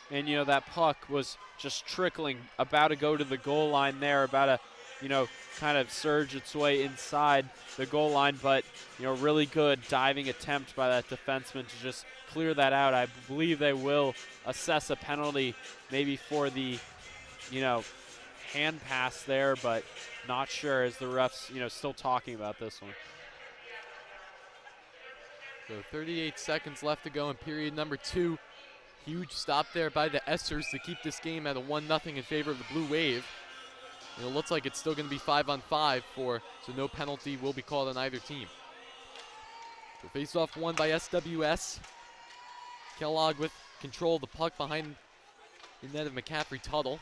And, you know, that puck was just trickling, about to go to the goal line there, about to, you know, kind of surge its way inside the goal line. But, you know, really good diving attempt by that defenseman to just clear that out. I believe they will assess a penalty maybe for the, you know, hand pass there, but not sure, as the refs, you know, still talking about this one. So 38 seconds left to go in period number 2. Huge stop there by the Essers to keep this game at a 1-0 in favor of the Blue Wave. And it looks like it's still going to be 5-on-5 so no penalty will be called on either team. So face-off won by SWS. Kellogg with control of the puck behind the net of McCaffrey-Tuttle.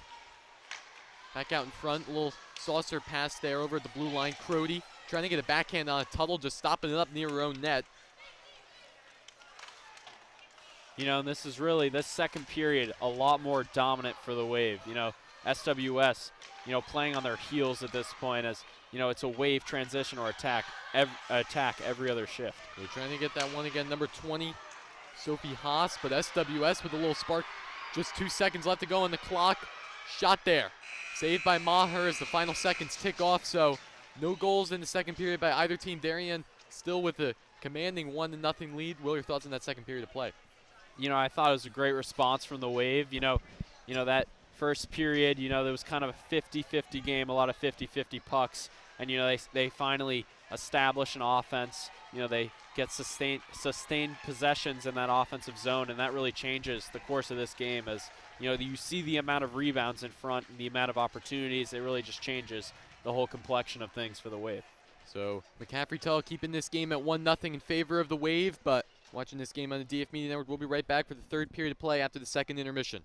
Back out in front, a little saucer pass there over at the blue line. Crody trying to get a backhand on Tuttle, just stopping it up near her own net. You know, and this is really, this second period, a lot more dominant for the Wave. You know, SWS, you know, playing on their heels at this point, as, you know, it's a Wave transition or attack every other shift. They're trying to get that one again, number 20, Sophie Haas, but SWS with a little spark. Just 2 seconds left to go on the clock. Shot there. Saved by Maher as the final seconds tick off, so no goals in the second period by either team. Darien still with a commanding 1-0 lead. Will, your thoughts on that second period of play? You know, I thought it was a great response from the Wave. You know that first period, you know, there was kind of a 50-50 game, a lot of 50-50 pucks, and, you know, they finally establish an offense. You know, they get sustained possessions in that offensive zone, and that really changes the course of this game. As, you know, you see the amount of rebounds in front and the amount of opportunities, it really just changes the whole complexion of things for the Wave. So McCaffrey-Tuttle keeping this game at 1-0 in favor of the Wave, but watching this game on the DAF Media Network. We'll be right back for the third period of play after the second intermission.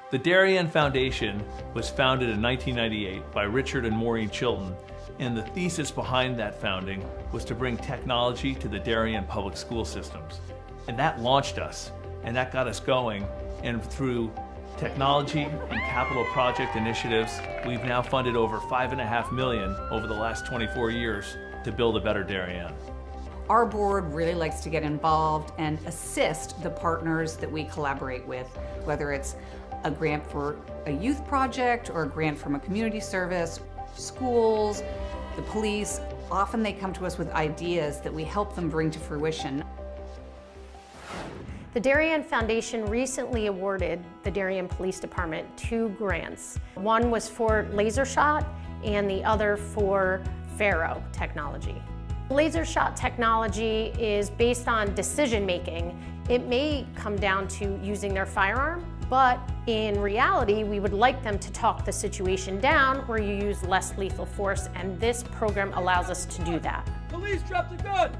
The Darien Foundation was founded in 1998 by Richard and Maureen Chilton, and the thesis behind that founding was to bring technology to the Darien public school systems. And that launched us, and that got us going, and through technology and capital project initiatives, we've now funded over $5.5 million over the last 24 years to build a better Darien. Our board really likes to get involved and assist the partners that we collaborate with, whether it's a grant for a youth project or a grant from a community service, schools, the police. Often they come to us with ideas that we help them bring to fruition. The Darien Foundation recently awarded the Darien Police Department 2 grants. One was for laser shot and the other for Faro technology. Laser shot technology is based on decision making. It may come down to using their firearm, but in reality, we would like them to talk the situation down where you use less lethal force, and this program allows us to do that. Police, drop the gun!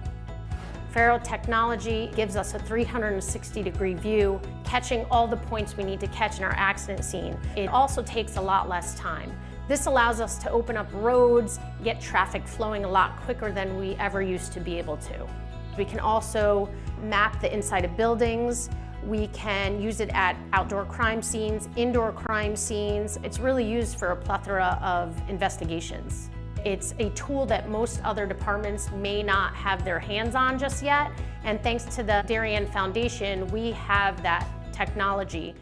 Faro technology gives us a 360-degree view, catching all the points we need to catch in our accident scene. It also takes a lot less time. This allows us to open up roads, get traffic flowing a lot quicker than we ever used to be able to. We can also map the inside of buildings. We can use it at outdoor crime scenes, indoor crime scenes. It's really used for a plethora of investigations. It's a tool that most other departments may not have their hands on just yet, and thanks to the Darien Foundation, we have that technology.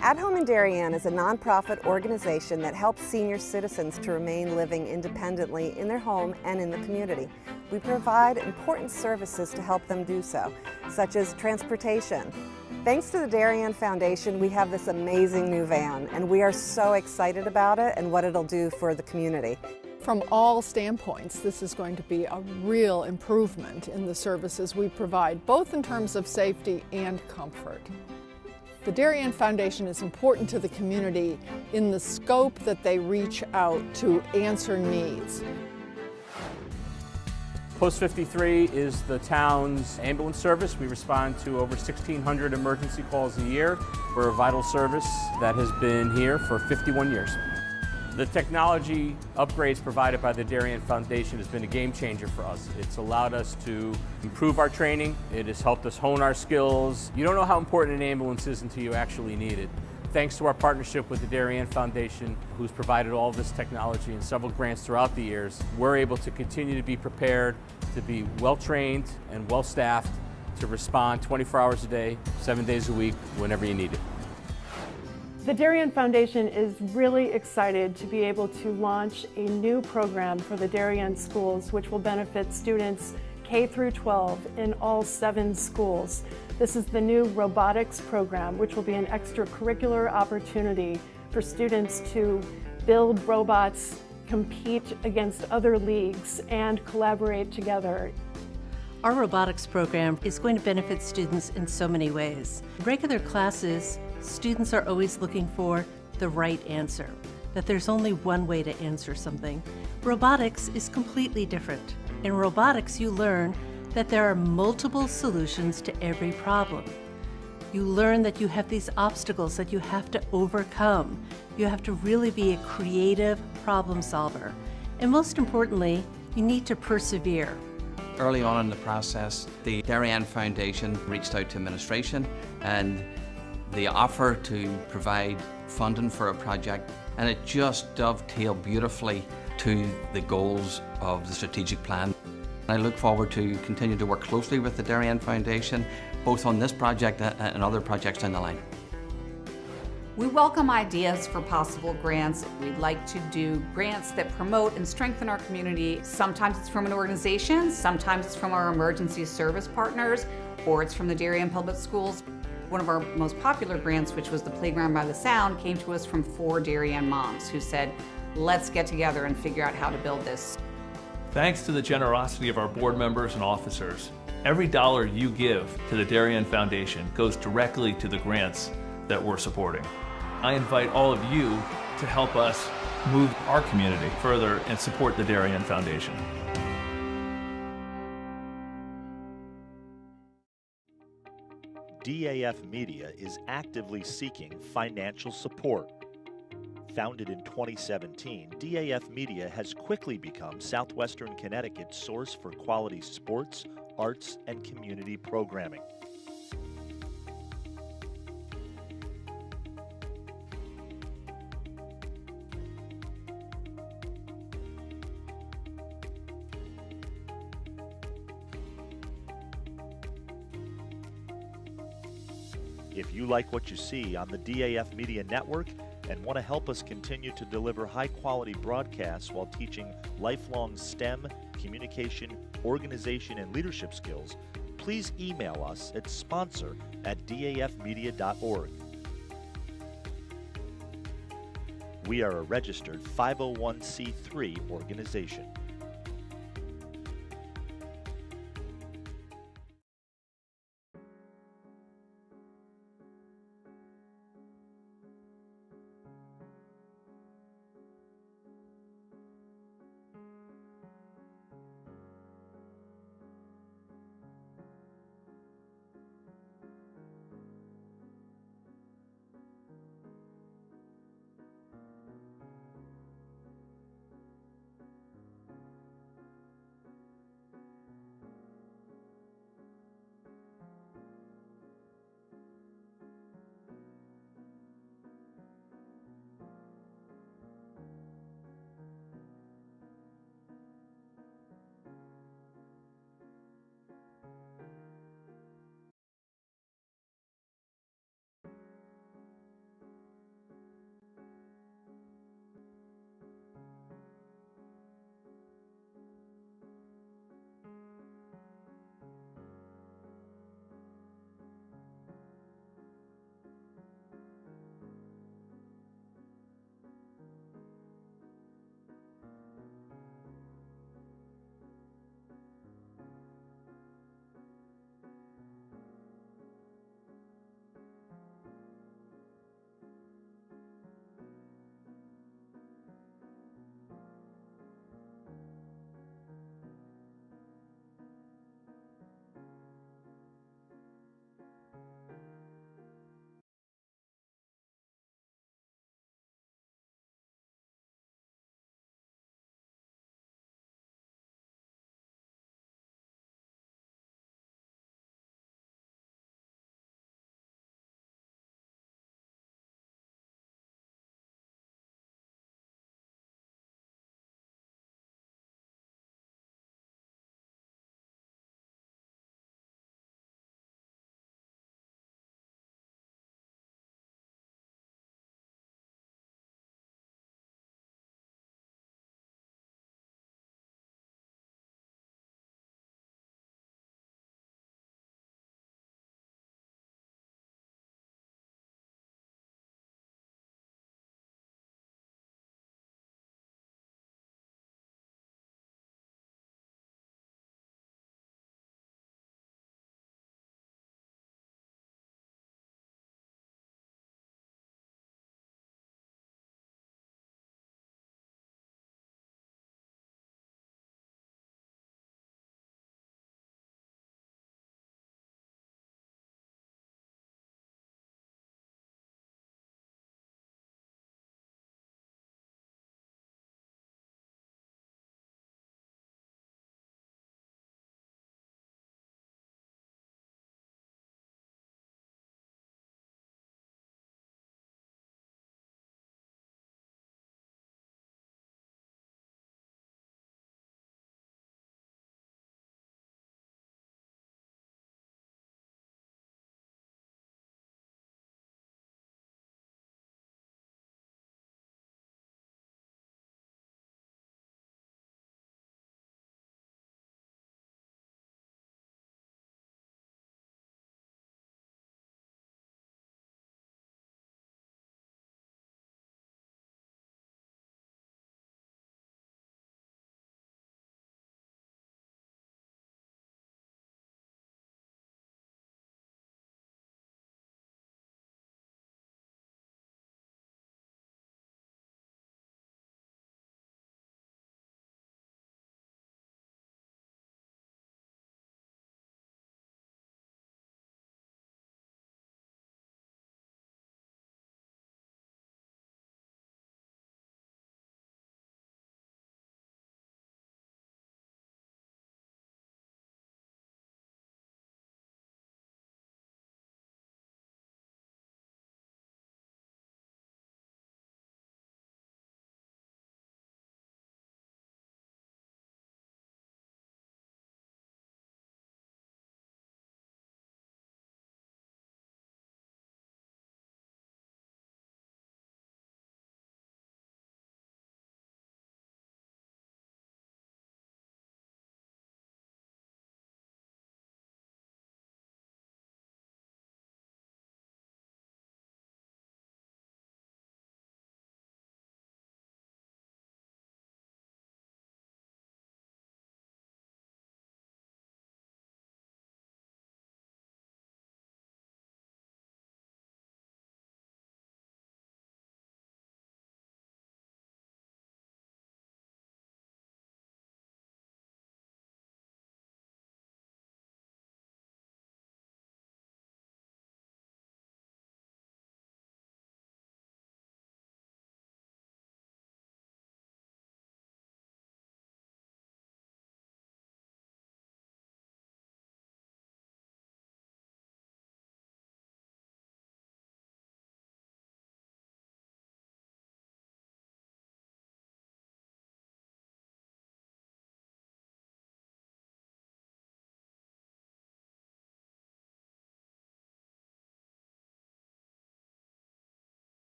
At Home in Darien is a nonprofit organization that helps senior citizens to remain living independently in their home and in the community. We provide important services to help them do so, such as transportation, Thanks to the Darien Foundation, we have this amazing new van, and we are so excited about it and what it'll do for the community. From all standpoints, this is going to be a real improvement in the services we provide, both in terms of safety and comfort. The Darien Foundation is important to the community in the scope that they reach out to answer needs. Post 53 is the town's ambulance service. We respond to over 1,600 emergency calls a year. We're a vital service that has been here for 51 years. The technology upgrades provided by the Darien Foundation has been a game changer for us. It's allowed us to improve our training. It has helped us hone our skills. You don't know how important an ambulance is until you actually need it. Thanks to our partnership with the Darien Foundation, who's provided all this technology and several grants throughout the years, we're able to continue to be prepared, to be well-trained and well-staffed, to respond 24 hours a day, 7 days a week, whenever you need it. The Darien Foundation is really excited to be able to launch a new program for the Darien schools, which will benefit students K through 12 in all 7 schools. This is the new robotics program, which will be an extracurricular opportunity for students to build robots, compete against other leagues, and collaborate together. Our robotics program is going to benefit students in so many ways. Regular classes, students are always looking for the right answer, that there's only one way to answer something. Robotics is completely different. In robotics, you learn that there are multiple solutions to every problem. You learn that you have these obstacles that you have to overcome. You have to really be a creative problem solver. And most importantly, you need to persevere. Early on in the process, the Darien Foundation reached out to administration and the offer to provide funding for a project, and it just dovetailed beautifully to the goals of the strategic plan. I look forward to continue to work closely with the Darien Foundation, both on this project and other projects down the line. We welcome ideas for possible grants. We'd like to do grants that promote and strengthen our community. Sometimes it's from an organization, sometimes it's from our emergency service partners, or it's from the Darien Public Schools. One of our most popular grants, which was the Playground by the Sound, came to us from 4 Darien moms who said, let's get together and figure out how to build this. Thanks to the generosity of our board members and officers, every dollar you give to the Darien Foundation goes directly to the grants that we're supporting. I invite all of you to help us move our community further and support the Darien Foundation. DAF Media is actively seeking financial support. Founded in 2017, DAF Media has quickly become Southwestern Connecticut's source for quality sports, arts, and community programming. If you like what you see on the DAF Media Network and want to help us continue to deliver high-quality broadcasts while teaching lifelong STEM, communication, organization, and leadership skills, please email us at sponsor@dafmedia.org. We are a registered 501c3 organization.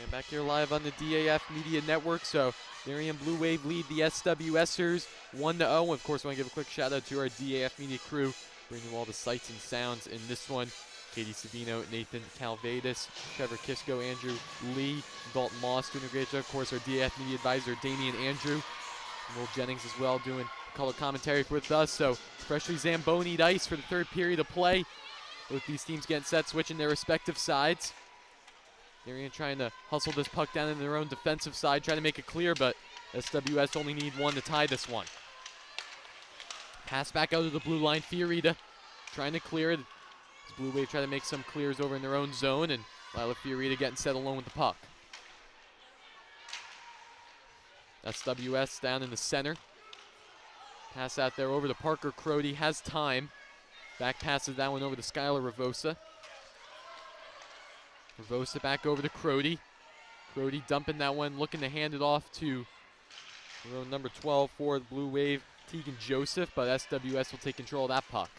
And back here live on the DAF Media Network. So Darien Blue Wave lead the SWSers 1-0. Of course, I want to give a quick shout out to our DAF Media crew, bringing you all the sights and sounds in this one. Katie Savino, Nathan Calvadas, Trevor Kisco, Andrew Lee, Dalton Moss doing a great job. Of course, our DAF Media advisor, Damian Andrew. And Will Jennings as well doing color commentary with us. So freshly Zamboni'd ice for the third period of play. Both these teams getting set, switching their respective sides. Darien trying to hustle this puck down in their own defensive side, trying to make it clear, but SWS only need one to tie this one. Pass back out of the blue line, Fiorita trying to clear it. Blue Wave try to make some clears over in their own zone, and Lila Fiorita getting set alone with the puck. SWS down in the center. Pass out there over to Parker Crody, has time. Back passes that one over to Skylar Ravosa. Ravosa back over to Crody. Crody dumping that one, looking to hand it off to number 12 for the Blue Wave, Tegan Joseph, but SWS will take control of that puck.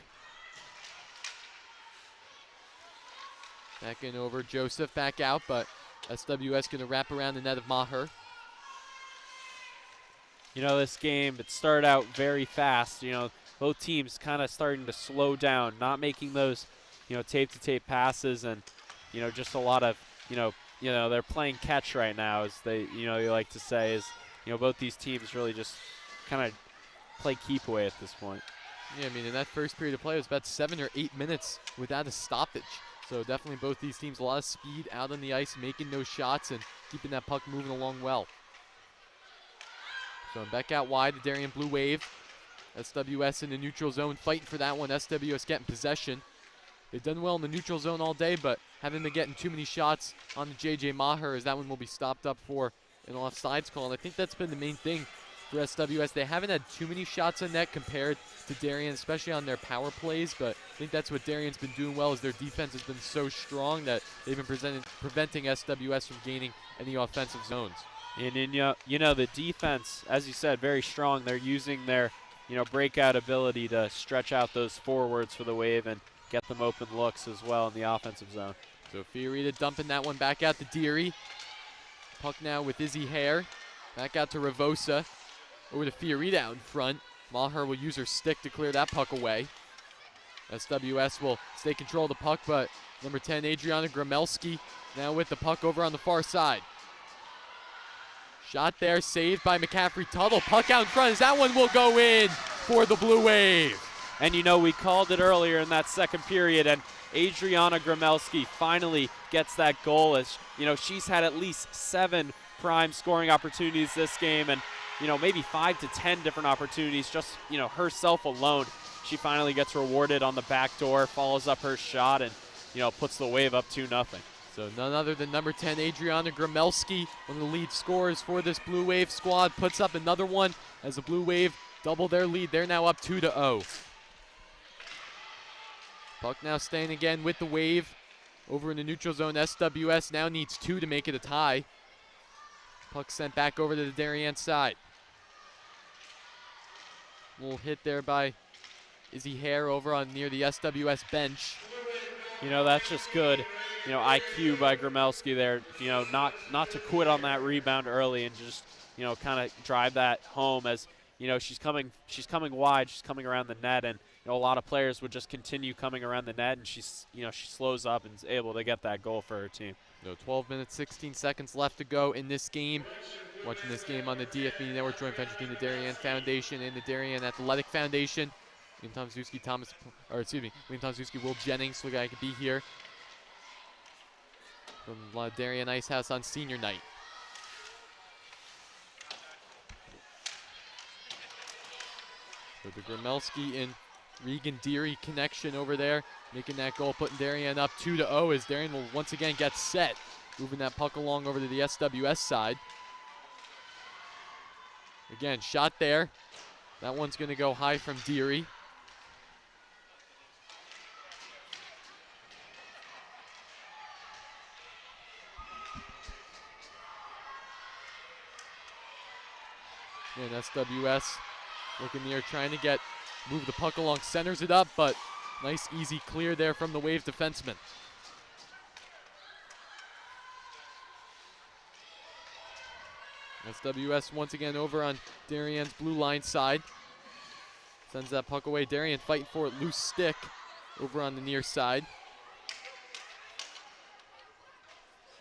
Back in over Joseph, back out, but SWS going to wrap around the net of Maher. You know, this game, it started out very fast. You know, both teams kind of starting to slow down, not making those, tape-to-tape passes, and, just a lot of, they're playing catch right now, as they like to say, is, both these teams really just kind of play keep away at this point. Yeah, I mean, in that first period of play, it was about 7 or 8 minutes without a stoppage. So definitely both these teams, a lot of speed out on the ice, making those shots and keeping that puck moving along well. So back out wide, the Darien Blue Wave. SWS in the neutral zone, fighting for that one. SWS getting possession. They've done well in the neutral zone all day, but haven't been getting too many shots on the JJ Maher, as that one will be stopped up for an offsides call. And I think that's been the main thing for SWS. They haven't had too many shots on net compared to Darien, especially on their power plays, but I think that's what Darien's been doing well, is their defense has been so strong that they've been preventing SWS from gaining any offensive zones. And the defense, as you said, very strong. They're using their breakout ability to stretch out those forwards for the Wave and get them open looks as well in the offensive zone. So Fiorita dumping that one back out to Deary. Puck now with Izzy Hare. Back out to Ravosa. Over to Fiorita out in front. Maher will use her stick to clear that puck away. SWS will stay control of the puck, but number 10, Adriana Gramelski, now with the puck over on the far side. Shot there, saved by McCaffrey Tuttle. Puck out in front, as that one will go in for the Blue Wave. And we called it earlier in that second period, and Adriana Gramelski finally gets that goal, as she's had at least 7 prime scoring opportunities this game, and maybe 5 to 10 different opportunities, just herself alone. She finally gets rewarded on the back door, follows up her shot, and puts the Wave up 2-0. So none other than number 10, Adriana Gramelski, one of the lead scorers for this Blue Wave squad, puts up another one as the Blue Wave double their lead. They're now up 2-0. Puck now staying again with the Wave. Over in the neutral zone, SWS now needs 2 to make it a tie. Puck sent back over to the Darien side. Little hit there by Izzy Hare over on near the SWS bench. That's just good, IQ by Gramelski there, not to quit on that rebound early and just, kind of drive that home, as, she's coming wide, she's coming around the net, and, a lot of players would just continue coming around the net, and she's, she slows up and is able to get that goal for her team. 12 minutes, 16 seconds left to go in this game. Watching this game on the DF Media Network, joint venture between the Darien Foundation and the Darien Athletic Foundation. William Tomaszewski, Will Jennings, look like I could be here from Darien Ice House on senior night. So the Gramelski and Regan Deary connection over there, making that goal, putting Darien up 2-0, as Darien will once again get set, moving that puck along over to the SWS side. Again, shot there. That one's going to go high from Deary. And SWS looking near, trying to move the puck along, centers it up, but nice easy clear there from the Wave defenseman. SWS once again over on Darien's blue line side. Sends that puck away. Darien fighting for it. Loose stick over on the near side.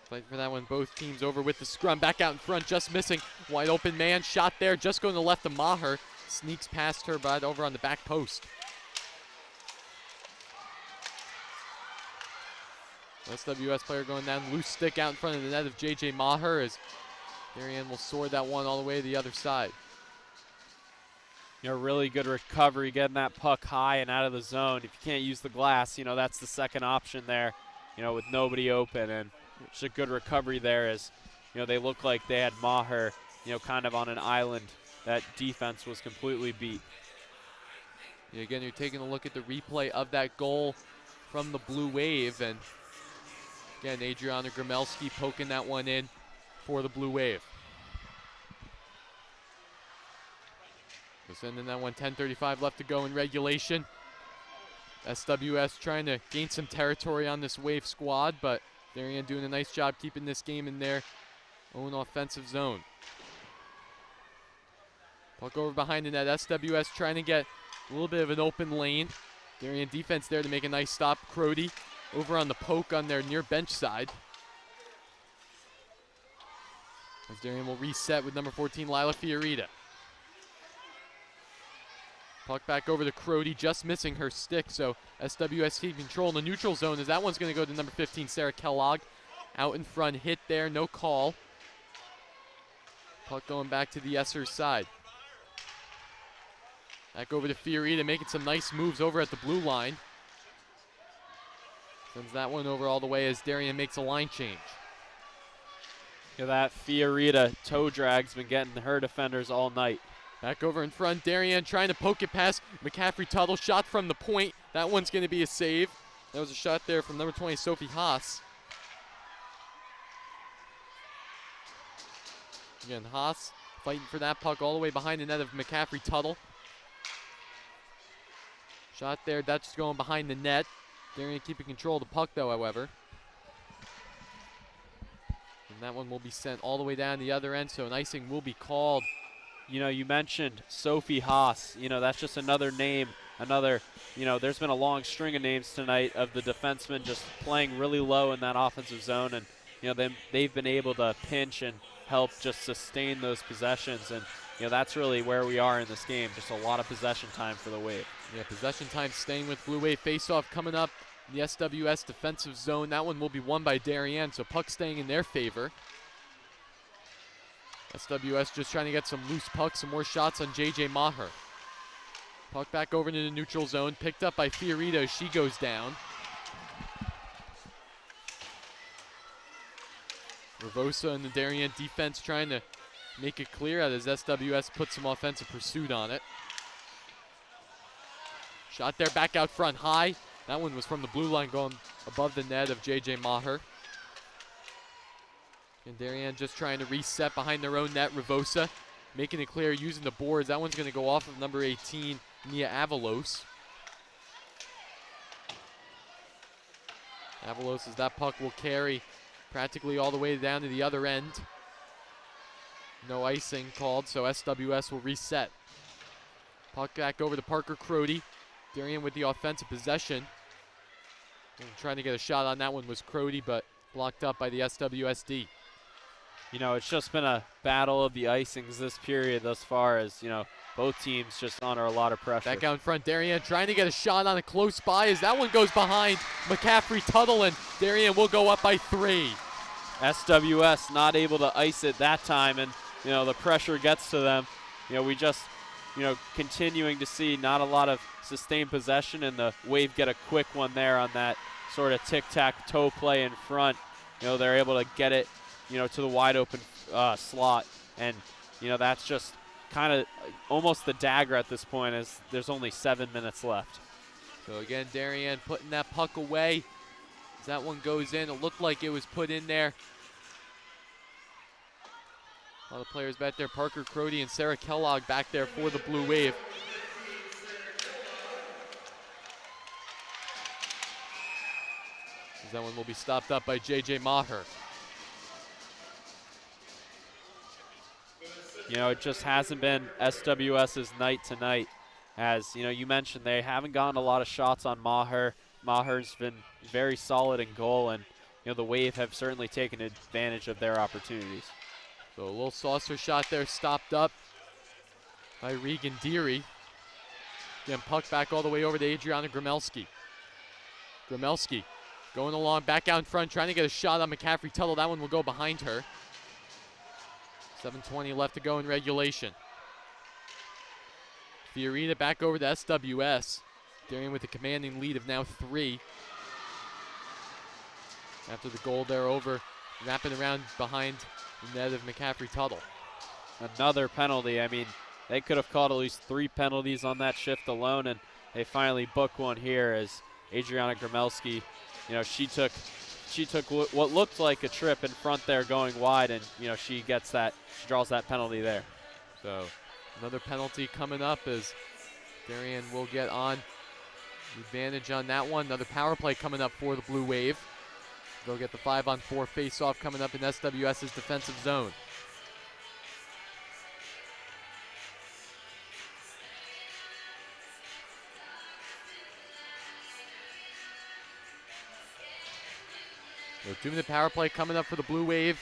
Fighting for that one. Both teams over with the scrum. Back out in front. Just missing. Wide open man. Shot there. Just going to the left of Maher. Sneaks past her, but over on the back post. SWS player going down. Loose stick out in front of the net of JJ Maher as Darien will sword that one all the way to the other side. You know, really good recovery, getting that puck high and out of the zone. If you can't use the glass, you know, that's the second option there, you know, with nobody open. And it's a good recovery there as, you know, they look like they had Maher, you know, kind of on an island. That defense was completely beat. Yeah, again, you're taking a look at the replay of that goal from the Blue Wave. And again, Adriana Gramelski poking that one in for the Blue Wave. So sending that one, 10:35 left to go in regulation. SWS trying to gain some territory on this Wave squad, but Darien doing a nice job keeping this game in their own offensive zone. Puck over behind the net. SWS trying to get a little bit of an open lane. Darien defense there to make a nice stop. Crody over on the poke on their near bench side. As Darien will reset with number 14, Lila Fiorita. Puck back over to Crody, just missing her stick, so SWS keep control in the neutral zone as that one's going to go to number 15, Sarah Kellogg. Out in front, hit there, no call. Puck going back to the Esser's side. Back over to Fiorita, making some nice moves over at the blue line. Sends that one over all the way as Darien makes a line change. Yeah, that Fiorita toe drag's been getting her defenders all night. Back over in front, Darien trying to poke it past McCaffrey Tuttle. Shot from the point. That one's going to be a save. That was a shot there from number 20, Sophie Haas. Again, Haas fighting for that puck all the way behind the net of McCaffrey Tuttle. Shot there, that's just going behind the net. Darien keeping control of the puck though, however. And that one will be sent all the way down the other end, so an icing will be called. You know, you mentioned Sophie Haas. You know, that's just another name, you know, there's been a long string of names tonight of the defensemen just playing really low in that offensive zone. And, you know, they've been able to pinch and help just sustain those possessions. And, you know, that's really where we are in this game. Just a lot of possession time for the Wave. Yeah, possession time staying with Blue Wave. Face-off coming up in the SWS defensive zone. That one will be won by Darien, so puck staying in their favor. SWS just trying to get some loose pucks, some more shots on JJ Maher. Puck back over into the neutral zone, picked up by Fiorita as she goes down. Ravosa and the Darien defense trying to make it clear as SWS puts some offensive pursuit on it. Shot there, back out front, high. That one was from the blue line going above the net of JJ Maher. And Darien just trying to reset behind their own net. Ravosa making it clear, using the boards. That one's going to go off of number 18, Nia Avalos. Avalos as that puck will carry practically all the way down to the other end. No icing called, so SWS will reset. Puck back over to Parker Crody. Darien with the offensive possession. And trying to get a shot on that one was Crody, but blocked up by the SWSD. You know, it's just been a battle of the icings this period thus far as, you know, both teams just under a lot of pressure. Back out in front, Darien trying to get a shot on a close by as that one goes behind McCaffrey Tuttle, and Darien will go up by 3. SWS not able to ice it that time, and, you know, the pressure gets to them. You know, we just, you know, continuing to see not a lot of sustained possession, and the Wave get a quick one there on that sort of tic-tac-toe play in front. You know, they're able to get it, you know, to the wide open slot. And, you know, that's just kind of almost the dagger at this point as there's only 7 minutes left. So again, Darien putting that puck away. As that one goes in, it looked like it was put in there. A lot of players back there, Parker Crody and Sarah Kellogg back there for the Blue Wave. As that one will be stopped up by JJ Maher. You know, it just hasn't been SWS's night tonight. As, you know, you mentioned they haven't gotten a lot of shots on Maher. Maher's been very solid in goal, and, you know, the Wave have certainly taken advantage of their opportunities. So a little saucer shot there stopped up by Regan Deary. Again, puck back all the way over to Adriana Gramelski. Gramelski going along, back out in front, trying to get a shot on McCaffrey Tuttle. That one will go behind her. 7:20 left to go in regulation. Fiorita back over to SWS. Darien with a commanding lead of now 3. After the goal there over, wrapping around behind the net of McCaffrey Tuttle. Another penalty. I mean, they could have called at least 3 penalties on that shift alone, and they finally book one here as Adriana Gramelski, you know, she took what looked like a trip in front there going wide, and, you know, she draws that penalty there. So another penalty coming up as Darien will get on the advantage on that one. Another power play coming up for the Blue Wave. They'll get the 5-on-4 face-off coming up in SWS's defensive zone. So 2-minute power play coming up for the Blue Wave.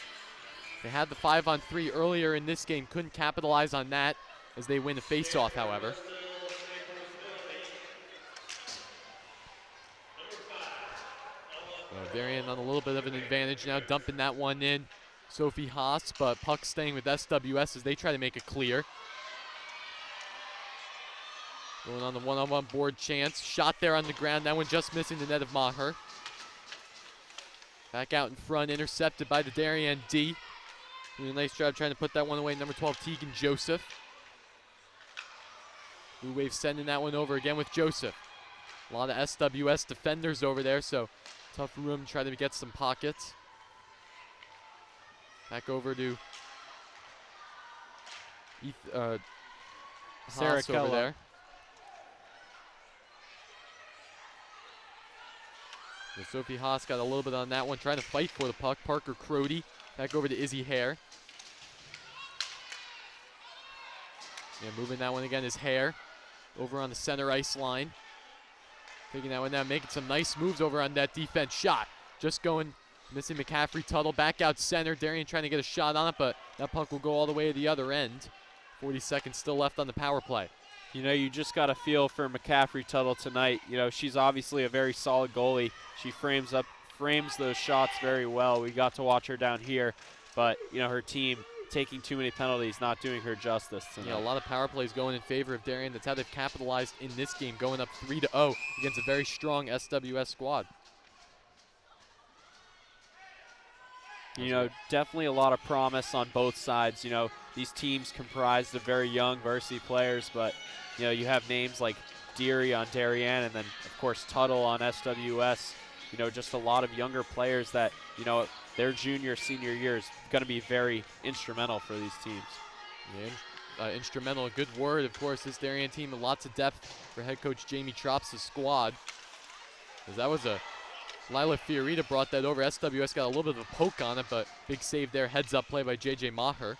They had the 5-on-3 earlier in this game, couldn't capitalize on that as they win the face-off, however. So Darien on a little bit of an advantage now, dumping that one in. Sophie Haas, but puck staying with SWS as they try to make it clear. Going on the one-on-one board chance. Shot there on the ground, that one just missing the net of Maher. Back out in front, intercepted by the Darien D. Doing a nice job trying to put that one away, number 12, Tegan Joseph. Blue Wave sending that one over again with Joseph. A lot of SWS defenders over there, so tough room to try to get some pockets. Back over to Sarah Haas over there. So Sophie Haas got a little bit on that one, trying to fight for the puck. Parker Crody back over to Izzy Hare. Yeah, moving that one again is Hare over on the center ice line. Taking that one down, making some nice moves over on that defense shot. Just going, missing McCaffrey Tuttle. Back out center. Darien trying to get a shot on it, but that puck will go all the way to the other end. 40 seconds still left on the power play. You know, you just got to feel for McCaffrey Tuttle tonight. You know, she's obviously a very solid goalie. She frames those shots very well. We got to watch her down here, but, you know, her team taking too many penalties, not doing her justice tonight. Yeah, a lot of power plays going in favor of Darien. That's how they've capitalized in this game, going up 3-0 against a very strong SWS squad. You know, definitely a lot of promise on both sides. You know, these teams comprised of very young varsity players, but, you know, you have names like Deary on Darien and then, of course, Tuttle on SWS. You know, just a lot of younger players that, you know, their junior, senior years going to be very instrumental for these teams. Yeah, instrumental, a good word, of course, this Darien team, and lots of depth for head coach Jamie Trops' squad. Because that was Lila Fiorita brought that over. SWS got a little bit of a poke on it, but big save there, heads up play by JJ Maher.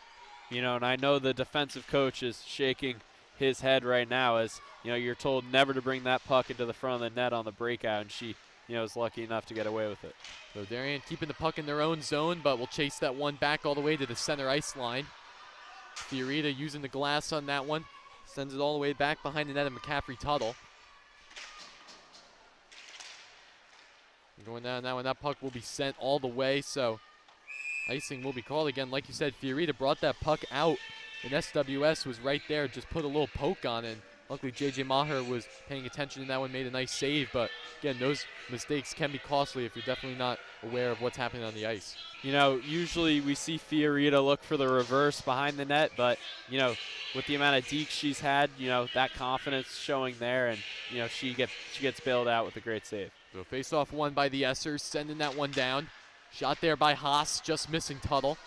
You know, and I know the defensive coach is shaking his head right now as, you know, you're told never to bring that puck into the front of the net on the breakout, and she, you know, is lucky enough to get away with it. So Darien keeping the puck in their own zone, but will chase that one back all the way to the center ice line. Fiorita using the glass on that one. Sends it all the way back behind the net of McCaffrey Tuttle. Going down now, and that puck will be sent all the way, so icing will be called again. Like you said, Fiorita brought that puck out, and SWS was right there, just put a little poke on it. And luckily, JJ Maher was paying attention to that one, made a nice save. But again, those mistakes can be costly if you're definitely not aware of what's happening on the ice. You know, usually we see Fiorita look for the reverse behind the net, but, you know, with the amount of dekes she's had, you know, that confidence showing there, and, you know, she gets bailed out with a great save. So face-off won by the Essers, sending that one down. Shot there by Haas, just missing Tuttle.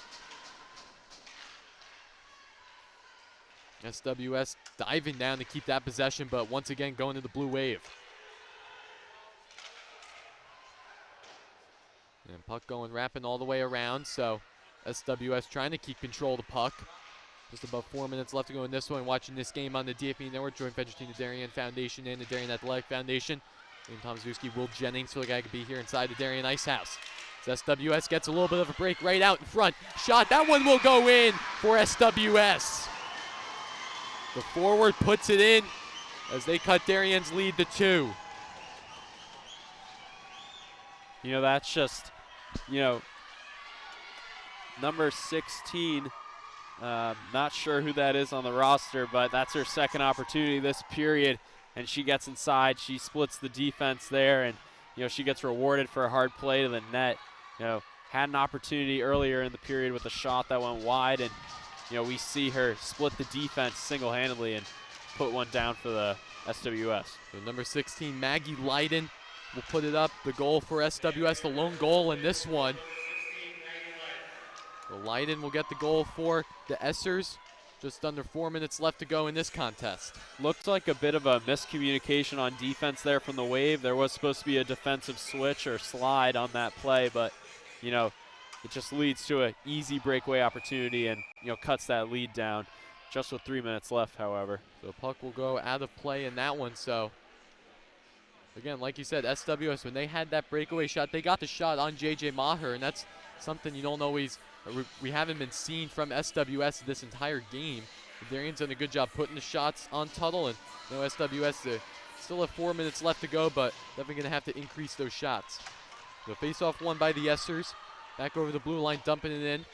SWS diving down to keep that possession, but once again going to the Blue Wave. And puck going, wrapping all the way around, so SWS trying to keep control of the puck. Just about 4 minutes left to go in this one. Watching this game on the DAF Media Network, joint venture between the Darien Foundation and the Darien Athletic Foundation. Liam Tomaszewski, Will Jennings, for the guy to be here inside the Darien Ice House. As SWS gets a little bit of a break right out in front. Shot, that one will go in for SWS. The forward puts it in as they cut Darien's lead to 2. You know, that's just, you know, number 16. Not sure who that is on the roster, but that's her second opportunity this period, and she gets inside. She splits the defense there, and, you know, she gets rewarded for a hard play to the net. You know, had an opportunity earlier in the period with a shot that went wide, and, you know, we see her split the defense single-handedly and put one down for the SWS. So number 16, Maggie Leiden, will put it up. The goal for SWS, the lone goal in this one. So Leiden will get the goal for the Essers. Just under 4 minutes left to go in this contest. Looked like a bit of a miscommunication on defense there from the Wave. There was supposed to be a defensive switch or slide on that play, but, you know, it just leads to an easy breakaway opportunity and, you know, cuts that lead down. Just with 3 minutes left, however. The puck will go out of play in that one, so again, like you said, SWS, when they had that breakaway shot, they got the shot on JJ Maher, and that's something you don't always, we haven't been seeing from SWS this entire game. The Darien's done a good job putting the shots on Tuttle, and you know, SWS, they still have 4 minutes left to go, but definitely going to have to increase those shots. The face-off won by the Essers. Back over the blue line, dumping it in.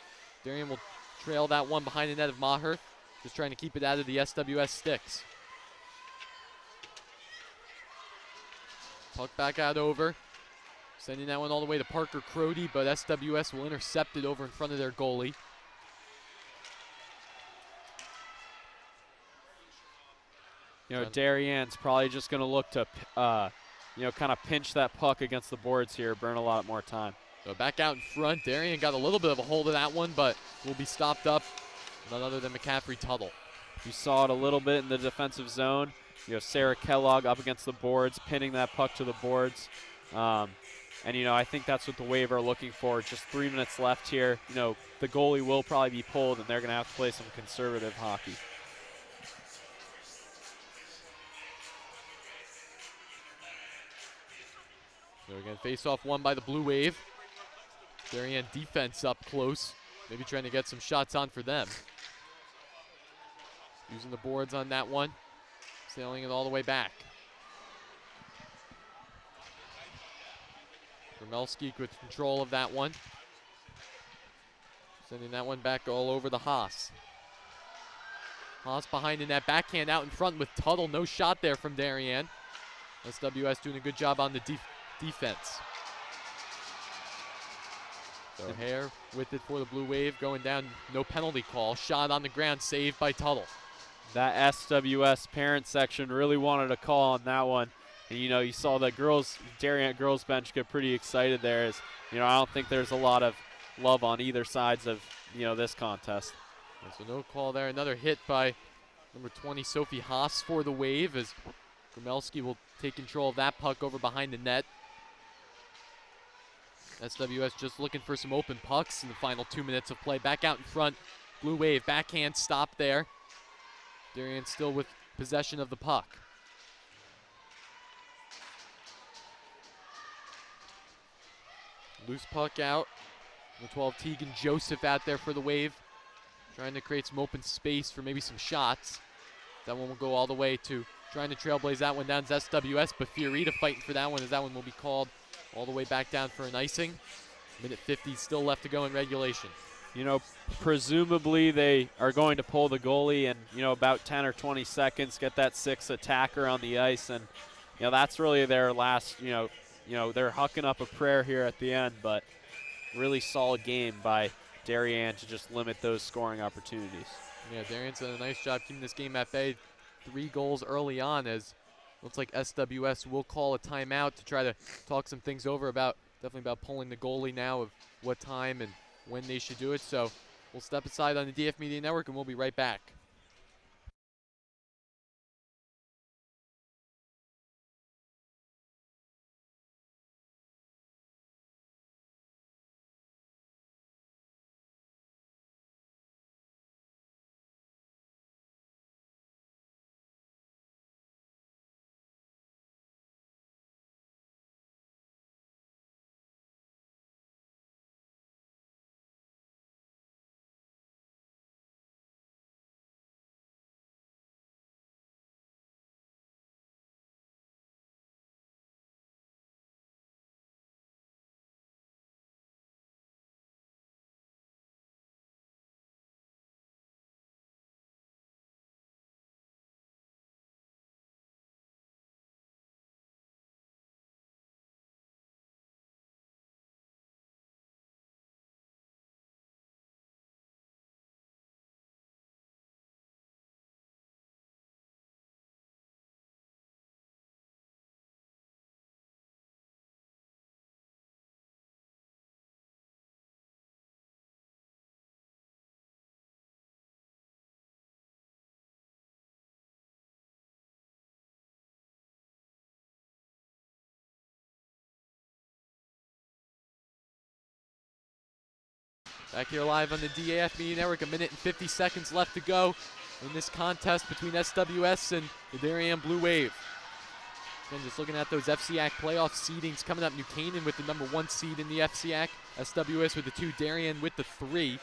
Darien will trail that one behind the net of Maher, just trying to keep it out of the SWS sticks. Puck back out over. Sending that one all the way to Parker Crody, but SWS will intercept it over in front of their goalie. You know, Darien's probably just going to look to, you know, kind of pinch that puck against the boards here, burn a lot more time. So back out in front, Darien got a little bit of a hold of that one, but will be stopped up. None other than McCaffrey Tuttle. You saw it a little bit in the defensive zone. You know, Sarah Kellogg up against the boards, pinning that puck to the boards. And, you know, I think that's what the Wave are looking for. Just 3 minutes left here. You know, the goalie will probably be pulled, and they're going to have to play some conservative hockey. So again, face-off won by the Blue Wave. Darien defense up close. Maybe trying to get some shots on for them. Using the boards on that one. Sailing it all the way back. Gramelski with control of that one. Sending that one back all over the Haas. Haas behind in that backhand out in front with Tuttle. No shot there from Darien. SWS doing a good job on the defense. So Hare with it for the Blue Wave, going down, no penalty call. Shot on the ground, saved by Tuttle. That SWS parent section really wanted a call on that one. And, you know, you saw the Darien girls bench get pretty excited there. As, you know, I don't think there's a lot of love on either sides of, you know, this contest. Yeah, so no call there. Another hit by number 20, Sophie Haas for the Wave, as Gramelski will take control of that puck over behind the net. SWS just looking for some open pucks in the final 2 minutes of play. Back out in front, Blue Wave, backhand stop there. Darien still with possession of the puck. Loose puck out. The 12, Tegan Joseph out there for the Wave. Trying to create some open space for maybe some shots. That one will go all the way to trying to trailblaze that one down to SWS, but Fiorita fighting for that one, as that one will be called all the way back down for an icing. Minute 50 still left to go in regulation. You know, presumably they are going to pull the goalie in, you know, about 10 or 20 seconds, get that 6th attacker on the ice, and, you know, that's really their last, you know, they're hucking up a prayer here at the end, but really solid game by Darien to just limit those scoring opportunities. Yeah, Darien's done a nice job keeping this game at bay. 3 goals early on, as looks like SWS will call a timeout to try to talk some things over about, definitely about pulling the goalie now, of what time and when they should do it. So we'll step aside on the DAF Media Network and we'll be right back. Back here live on the DAF Media Network, 1 minute and 50 seconds left to go in this contest between SWS and the Darien Blue Wave. Again, just looking at those FCAC playoff seedings coming up, New Canaan with the #1 seed in the FCAC, SWS with the 2, Darien with the 3.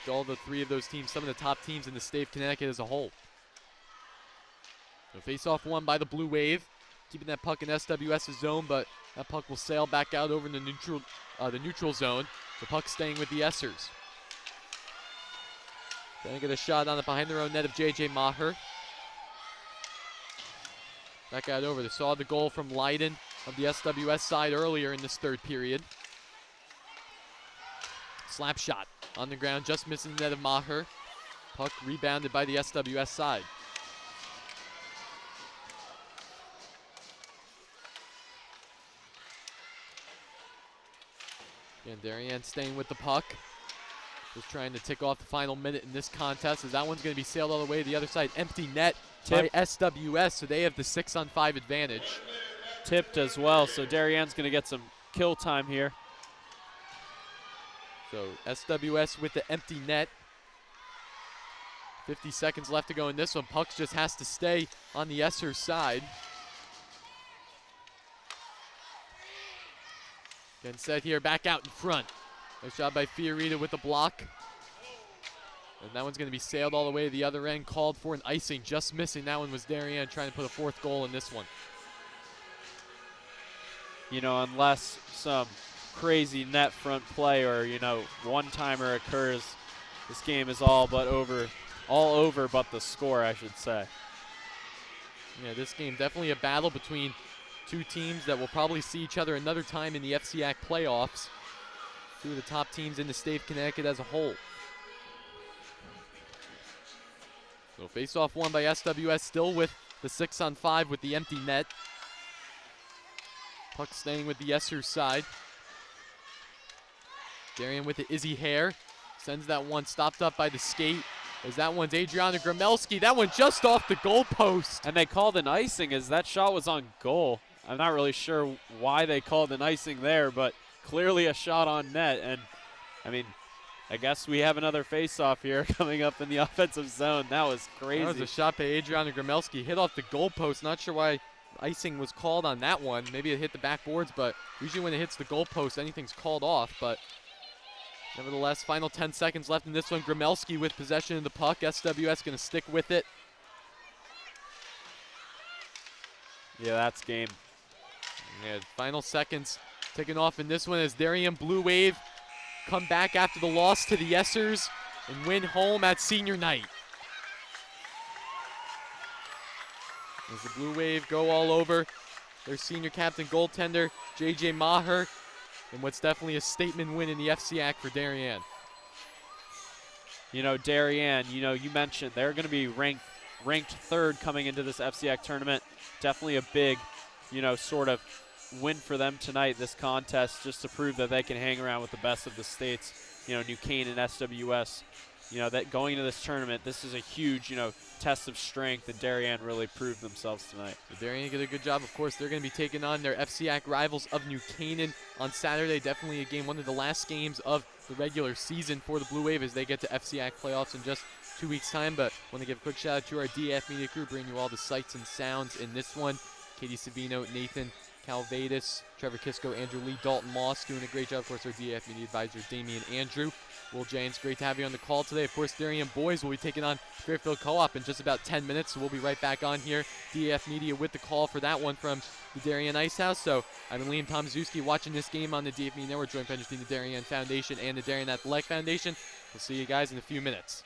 All the 3 of those teams, some of the top teams in the state of Connecticut as a whole. So face-off won by the Blue Wave, keeping that puck in SWS's zone, but that puck will sail back out over the neutral zone. The puck staying with the Essers. Trying to get a shot on the behind their own net of J.J. Maher. Back out over. They saw the goal from Leiden of the SWS side earlier in this third period. Slap shot on the ground, just missing the net of Maher. Puck rebounded by the SWS side. Again, Darien staying with the puck. Just trying to tick off the final minute in this contest, as that one's going to be sailed all the way to the other side. Empty net by SWS, so they have the 6-on-5 advantage. Tipped as well, so Darien's going to get some kill time here. So SWS with the empty net. 50 seconds left to go in this one. Puck just has to stay on the Essers side. Again, set here, back out in front. Nice job by Fiorita with the block. And that one's going to be sailed all the way to the other end. Called for an icing, just missing. That one was Darien trying to put a 4th goal in this one. You know, unless some crazy net front play or, you know, one-timer occurs, this game is all over but the score, I should say. Yeah, this game definitely a battle between 2 teams that will probably see each other another time in the FCAC playoffs. 2 of the top teams in the state of Connecticut as a whole. So face-off won by SWS, still with the 6-on-5 with the empty net. Puck staying with the Essers side. Darien with it, Izzy Hare. Sends that one, stopped up by the skate. As that one's Adriana Gramelski. That one just off the goal post. And they called an icing as that shot was on goal. I'm not really sure why they called an icing there, but clearly a shot on net. And, I mean, I guess we have another face-off here coming up in the offensive zone. That was crazy. That was a shot by Adriana Gramelski. Hit off the goal post. Not sure why icing was called on that one. Maybe it hit the backboards, but usually when it hits the goal post, anything's called off. But nevertheless, final 10 seconds left in this one. Gramelski with possession of the puck. SWS going to stick with it. Yeah, that's game. Yeah, final seconds ticking off in this one as Darien Blue Wave come back after the loss to the Essers and win home at senior night. As the Blue Wave go all over their senior captain goaltender, J.J. Maher, and what's definitely a statement win in the FCAC for Darien. You know, Darien, you know, you mentioned they're going to be ranked 3rd coming into this FCAC tournament. Definitely a big, you know, sort of win for them tonight, this contest, just to prove that they can hang around with the best of the states. You know, New Canaan, SWS, you know, that going into this tournament, this is a huge, you know, test of strength, and Darien really proved themselves tonight. So Darien did a good job. Of course, they're going to be taking on their FCAC rivals of New Canaan on Saturday. Definitely a game, one of the last games of the regular season for the Blue Wave as they get to FCAC playoffs in just 2 weeks' time. But I want to give a quick shout out to our DAF Media crew, bringing you all the sights and sounds in this one. Katie Savino, Nathan Calvadas, Trevor Kisco, Andrew Lee, Dalton Moss doing a great job. Of course, our DAF Media advisor, Damian Andrew. Will James, great to have you on the call today. Of course, Darien boys will be taking on Fairfield Co-op in just about 10 minutes, so we'll be right back on here. DAF Media with the call for that one from the Darien Ice House. So I've been Liam Tomaszewski watching this game on the DAF Media Network, joint venture team, the Darien Foundation and the Darien Athletic Foundation. We'll see you guys in a few minutes.